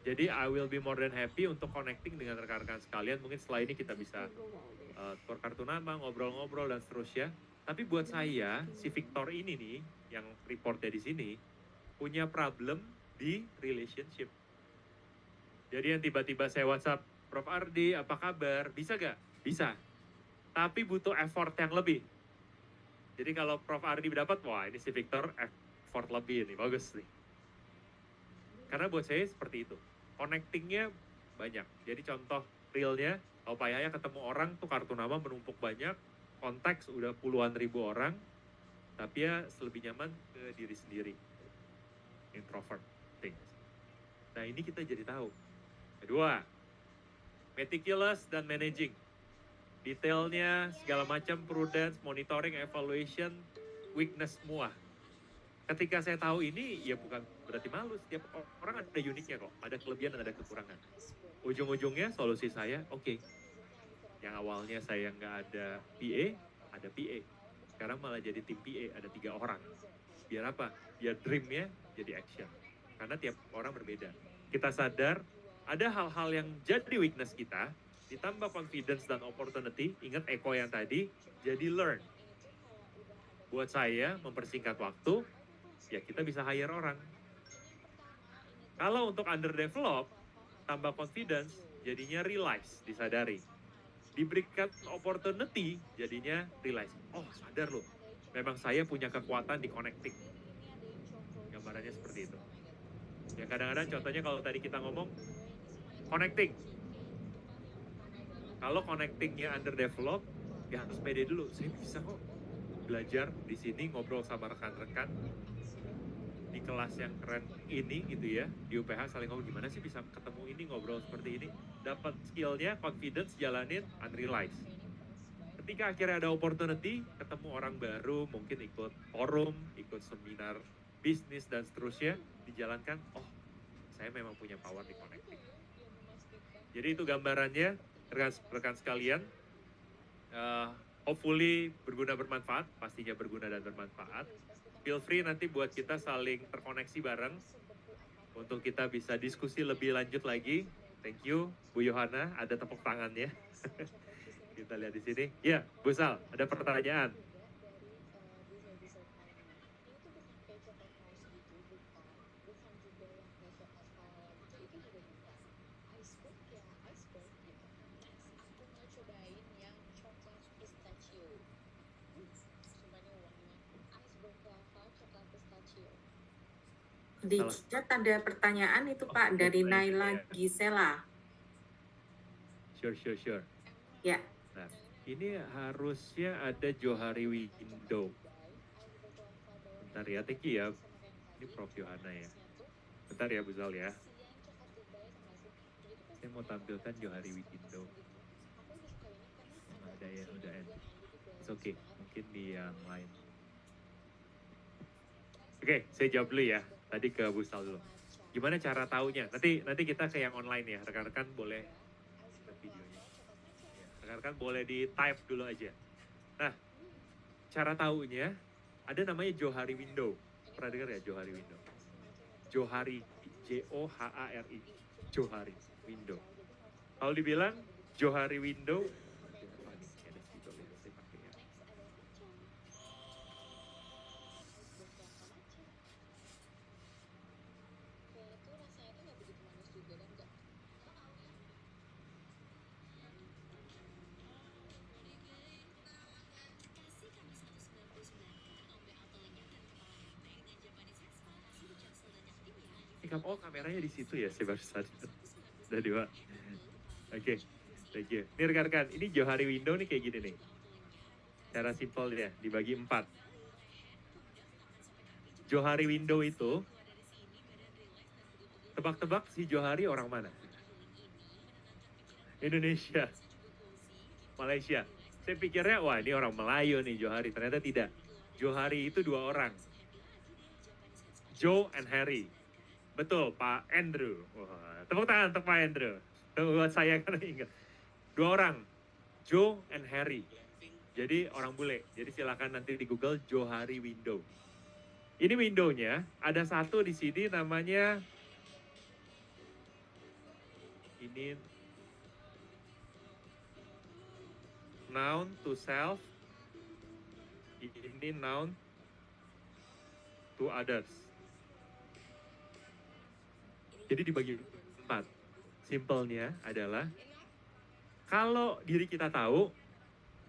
Jadi I will be more than happy untuk connecting dengan rekan-rekan sekalian. Mungkin setelah ini kita bisa tukar kartu nama, ngobrol-ngobrol dan seterusnya. Tapi buat saya, si Victor ini nih, yang reportnya di sini, punya problem di relationship. Jadi yang tiba-tiba saya WhatsApp, Prof. Ardi, apa kabar? Bisa gak? Bisa. Tapi butuh effort yang lebih. Jadi kalau Prof. Ardi dapat, wah ini si Victor effort lebih nih, bagus nih. Karena buat saya seperti itu. Connecting-nya banyak. Jadi contoh realnya, kalau Pak Yahya ketemu orang tuh kartu nama menumpuk banyak, konteks udah puluhan ribu orang, tapi ya lebih nyaman ke diri sendiri. Introvert things. Nah ini kita jadi tahu. Kedua, meticulous dan managing. Detailnya, segala macam, prudence, monitoring, evaluation, weakness semua. Ketika saya tahu ini, ya bukan berarti malu. Setiap orang ada uniknya kok. Ada kelebihan dan ada kekurangan. Ujung-ujungnya solusi saya, oke. Yang awalnya saya nggak ada PA, ada PA. Sekarang malah jadi tim PA, ada 3 orang. Biar apa? Biar dreamnya jadi action. Karena tiap orang berbeda. Kita sadar, ada hal-hal yang jadi weakness kita, ditambah confidence dan opportunity, ingat Eko yang tadi, jadi learn. Buat saya, mempersingkat waktu, ya kita bisa hire orang. Kalau untuk underdeveloped, tambah confidence, jadinya realize, disadari. Diberikan opportunity, jadinya realize, oh sadar loh, memang saya punya kekuatan di connecting. Gambarannya seperti itu. Ya kadang-kadang contohnya kalau tadi kita ngomong, connecting. Kalau connectingnya underdeveloped, ya harus pede dulu, saya bisa kok belajar di sini, ngobrol sama rekan-rekan, di kelas yang keren ini gitu ya, di UPH saling ngomong gimana sih bisa ketemu ini, ngobrol seperti ini, dapat skillnya, confidence, jalanin, unrealized. Ketika akhirnya ada opportunity, ketemu orang baru, mungkin ikut forum, ikut seminar bisnis dan seterusnya, dijalankan, oh saya memang punya power di connecting. Jadi itu gambarannya, rekan sekalian, hopefully berguna bermanfaat, pastinya berguna dan bermanfaat. Feel free nanti buat kita saling terkoneksi bareng untuk kita bisa diskusi lebih lanjut lagi. Thank you, Bu Yohana, ada tepuk tangannya. Kita lihat di sini. Ya, Bu Sal, ada pertanyaan.
Di chat ada pertanyaan itu Pak, dari Naila Gisela.
Sure.
Ya.
Nah, ini harusnya ada Johari Window. Bentar ya, thank you ya. Ini Prof. Yohana ya. Bentar ya, Bu Zal ya. Saya mau tampilkan Johari Window. Ada ya, udah end. It's okay, mungkin di yang lain. Oke, saya jawab dulu ya. Tadi ke Bu Sal dulu. Gimana cara taunya? Nanti kita ke yang online ya. Rekan-rekan boleh lihat videonya. Ya, rekan-rekan boleh di type dulu aja. Nah, cara taunya ada namanya Johari Window. Pernah dengar ya Johari Window? Johari, Johari, Johari Window. Kalau dibilang Johari Window, apa nih? Ada spidol yang saya pakai ya. Oh, kameranya di situ ya, saya baru sadar. Udah dua. Oke, thank you. Ini rekan-rekan, ini Johari Window nih kayak gini nih. Cara simpelnya, dibagi 4. Johari Window itu, tebak-tebak si Johari orang mana? Indonesia, Malaysia. Saya pikirnya, wah ini orang Melayu nih Johari. Ternyata tidak. Johari itu 2 orang. Joe and Harry. Betul, Pak Andrew. Wah, tepuk tangan untuk Pak Andrew. Buat saya kan ingat. 2 orang, Joe and Harry. Jadi orang bule. Jadi silakan nanti di Google Johari Window. Ini windownya, ada satu di sini namanya ini noun to self. Ini noun to others. Jadi dibagi 4. Simpelnya adalah kalau diri kita tahu,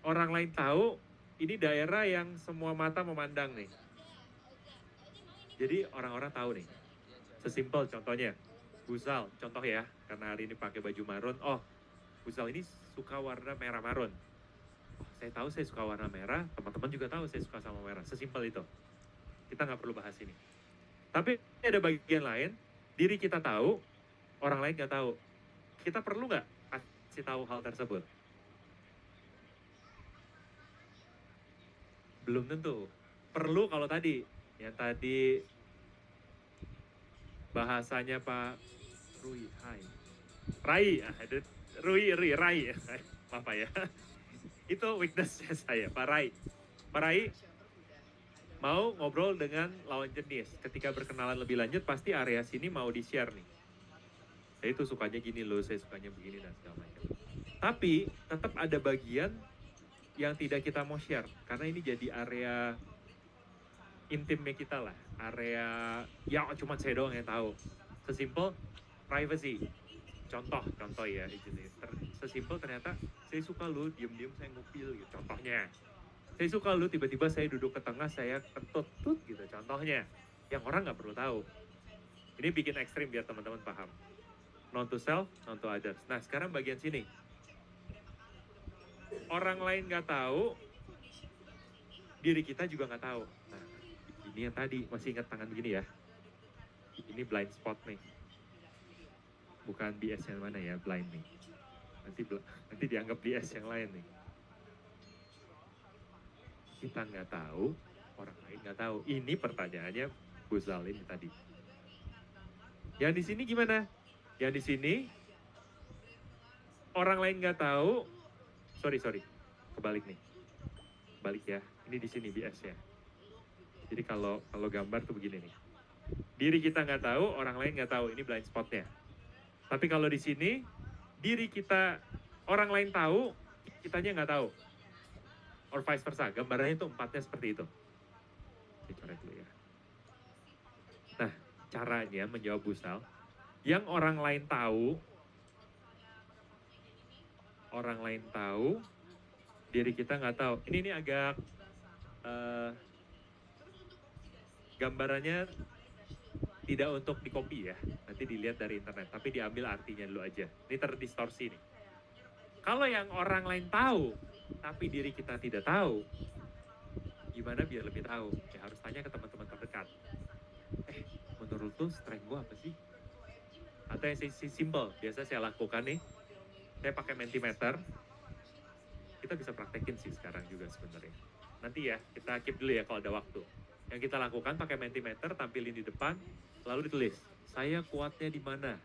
orang lain tahu, ini daerah yang semua mata memandang nih. Jadi orang-orang tahu nih. Sesimpel contohnya, Gusal, contoh ya, karena hari ini pakai baju marun. Oh, Gusal ini suka warna merah marun. Oh, saya tahu saya suka warna merah, teman-teman juga tahu saya suka sama merah. Sesimpel itu. Kita nggak perlu bahas ini. Tapi ada bagian lain, diri kita tahu, orang lain nggak tahu. Kita perlu nggak kasih tahu hal tersebut? Belum tentu. Perlu kalau tadi, yang tadi bahasanya Pak Rui, hai. Rai, Rai, maaf Pak ya. Itu weakness saya, Pak Rai. Pak Rai mau ngobrol dengan lawan jenis. Ketika berkenalan lebih lanjut, pasti area sini mau di-share nih. Saya itu sukanya gini loh, saya sukanya begini dan segala macam. Tapi tetap ada bagian yang tidak kita mau share. Karena ini jadi area intimnya kita lah. Area yang cuma saya doang yang tahu. Sesimpel privacy. Contoh ya, sesimpel ternyata saya suka lu diem-diem saya ngupil gitu, contohnya. Saya suka lu tiba-tiba saya duduk ke tengah saya kentut gitu, contohnya. Yang orang nggak perlu tahu. Ini bikin ekstrim biar teman-teman paham. Non to self, non to others. Nah sekarang bagian sini. Orang lain nggak tahu, diri kita juga nggak tahu. Nah ini yang tadi, masih ingat tangan gini ya. Ini blind spot nih. Bukan BS yang mana ya, blind nih. Nanti dianggap BS yang lain nih. Kita nggak tahu, orang lain nggak tahu. Ini pertanyaannya Bu Zalim tadi. Yang di sini gimana? Yang di sini orang lain nggak tahu. Sorry, kebalik nih. Balik ya. Ini di sini BS ya. Jadi kalau gambar tuh begini nih. Diri kita nggak tahu, orang lain nggak tahu. Ini blind spotnya. Tapi kalau di sini, diri kita, orang lain tahu, kitanya nggak tahu. Or vice versa, gambarannya itu 4-nya seperti itu. Saya coret dulu ya. Nah, caranya menjawab Busal, yang orang lain tahu, diri kita nggak tahu. Ini agak, gambarannya tidak untuk di copy ya, nanti dilihat dari internet, tapi diambil artinya dulu aja. Ini terdistorsi nih. Kalau yang orang lain tahu, tapi diri kita tidak tahu, gimana biar lebih tahu? Ya harus tanya ke teman-teman terdekat. Menurut lu strength gue apa sih? Atau yang simple, biasa saya lakukan nih, saya pakai Mentimeter. Kita bisa praktekin sih sekarang juga sebenarnya. Nanti ya, kita keep dulu ya kalau ada waktu. Yang kita lakukan pakai Mentimeter, tampilin di depan, lalu ditulis, saya kuatnya di mana.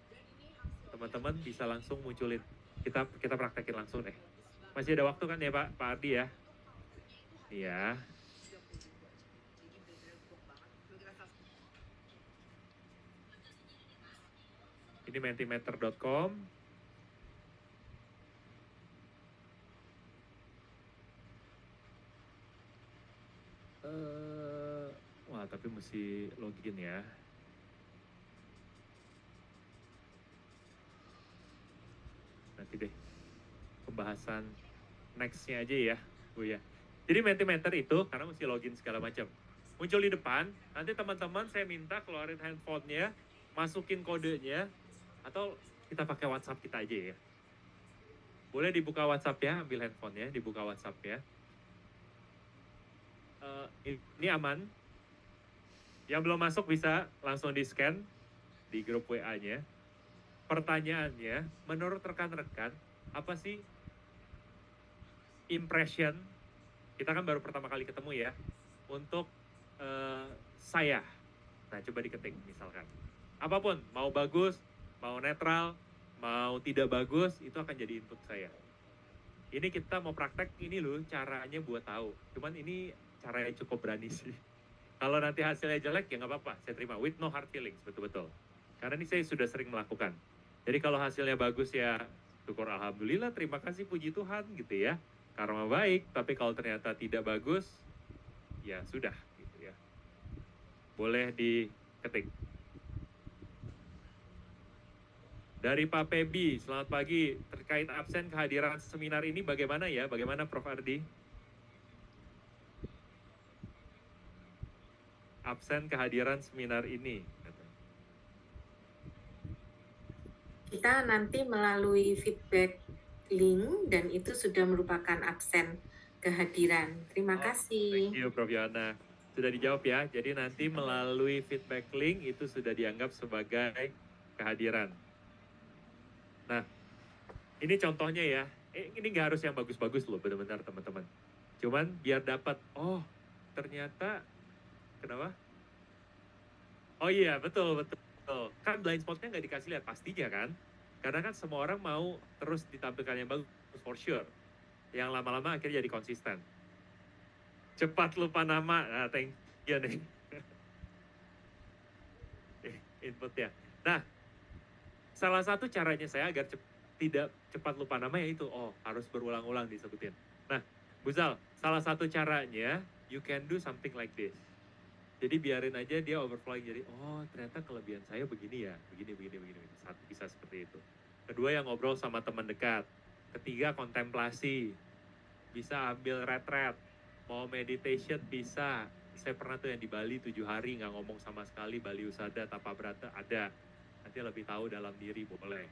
Teman-teman bisa langsung munculin. Kita praktekin langsung deh. Masih ada waktu kan ya Pak Ardi ya? Iya. Ini mentimeter.com. Wah, tapi mesti login ya. Nanti deh pembahasan next-nya aja ya, Bu ya. Jadi Mentimeter itu karena mesti login segala macam. Muncul di depan, nanti teman-teman saya minta keluarin handphonenya, masukin kodenya, atau kita pakai WhatsApp kita aja ya. Boleh dibuka WhatsApp ya, ambil handphonenya, dibuka WhatsApp ya. Ini aman. Yang belum masuk bisa langsung di-scan di grup WA-nya. Pertanyaannya, menurut rekan-rekan, apa sih impression, kita kan baru pertama kali ketemu ya, untuk saya. Nah, coba diketik misalkan. Apapun, mau bagus, mau netral, mau tidak bagus, itu akan jadi input saya. Ini kita mau praktek, ini loh caranya buat tahu. Cuman ini caranya cukup berani sih. Kalau nanti hasilnya jelek, ya nggak apa-apa, saya terima. With no hard feelings, betul-betul. Karena ini saya sudah sering melakukan. Jadi kalau hasilnya bagus ya, syukur alhamdulillah, terima kasih puji Tuhan gitu ya. Karma baik, tapi kalau ternyata tidak bagus, ya sudah gitu ya. Boleh diketik. Dari Pak Pebi, selamat pagi. Terkait absen kehadiran seminar ini bagaimana ya? Bagaimana Prof. Ardi? Absen kehadiran seminar ini.
Kita nanti melalui feedback link dan itu sudah merupakan absen kehadiran. Terima kasih.
Thank you Prof. Yana. Sudah dijawab ya, jadi nanti melalui feedback link itu sudah dianggap sebagai kehadiran. Nah, ini contohnya ya, ini nggak harus yang bagus-bagus loh benar-benar teman-teman. Cuman biar dapat, oh ternyata, kenapa? Oh iya, betul. Kan blind spotnya nggak dikasih lihat pastinya kan? Karena kan semua orang mau terus ditampilkan yang bagus, for sure. Yang lama-lama akhirnya jadi konsisten. Cepat lupa nama, nah thank you nih. Inputnya. Nah, salah satu caranya saya agar tidak cepat lupa nama yaitu, harus berulang-ulang disebutin. Nah, Bu Zal, salah satu caranya, you can do something like this. Jadi biarin aja dia overflowing, jadi ternyata kelebihan saya begini ya, begini. Satu, bisa seperti itu. Kedua, yang ngobrol sama teman dekat. Ketiga, kontemplasi. Bisa ambil retret. Mau meditation bisa. Saya pernah tuh yang di Bali 7 hari nggak ngomong sama sekali, Bali Usada, Tapabrata, ada. Nanti lebih tahu dalam diri, boleh.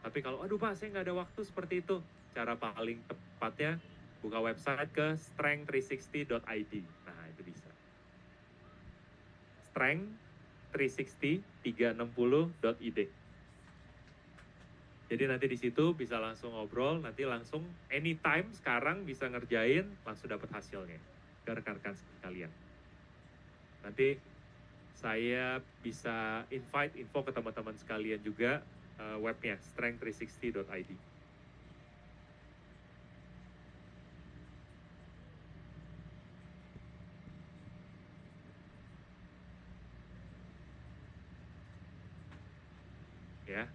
Tapi kalau, aduh Pak, saya nggak ada waktu seperti itu. Cara paling tepatnya, buka website ke strength360.id. Nah, itu bisa. strength360.id. Jadi nanti di situ bisa langsung ngobrol, nanti langsung anytime sekarang bisa ngerjain, langsung dapat hasilnya ke rekan-rekan sekalian. Nanti saya bisa invite info ke teman-teman sekalian juga webnya strength360.id. Ya.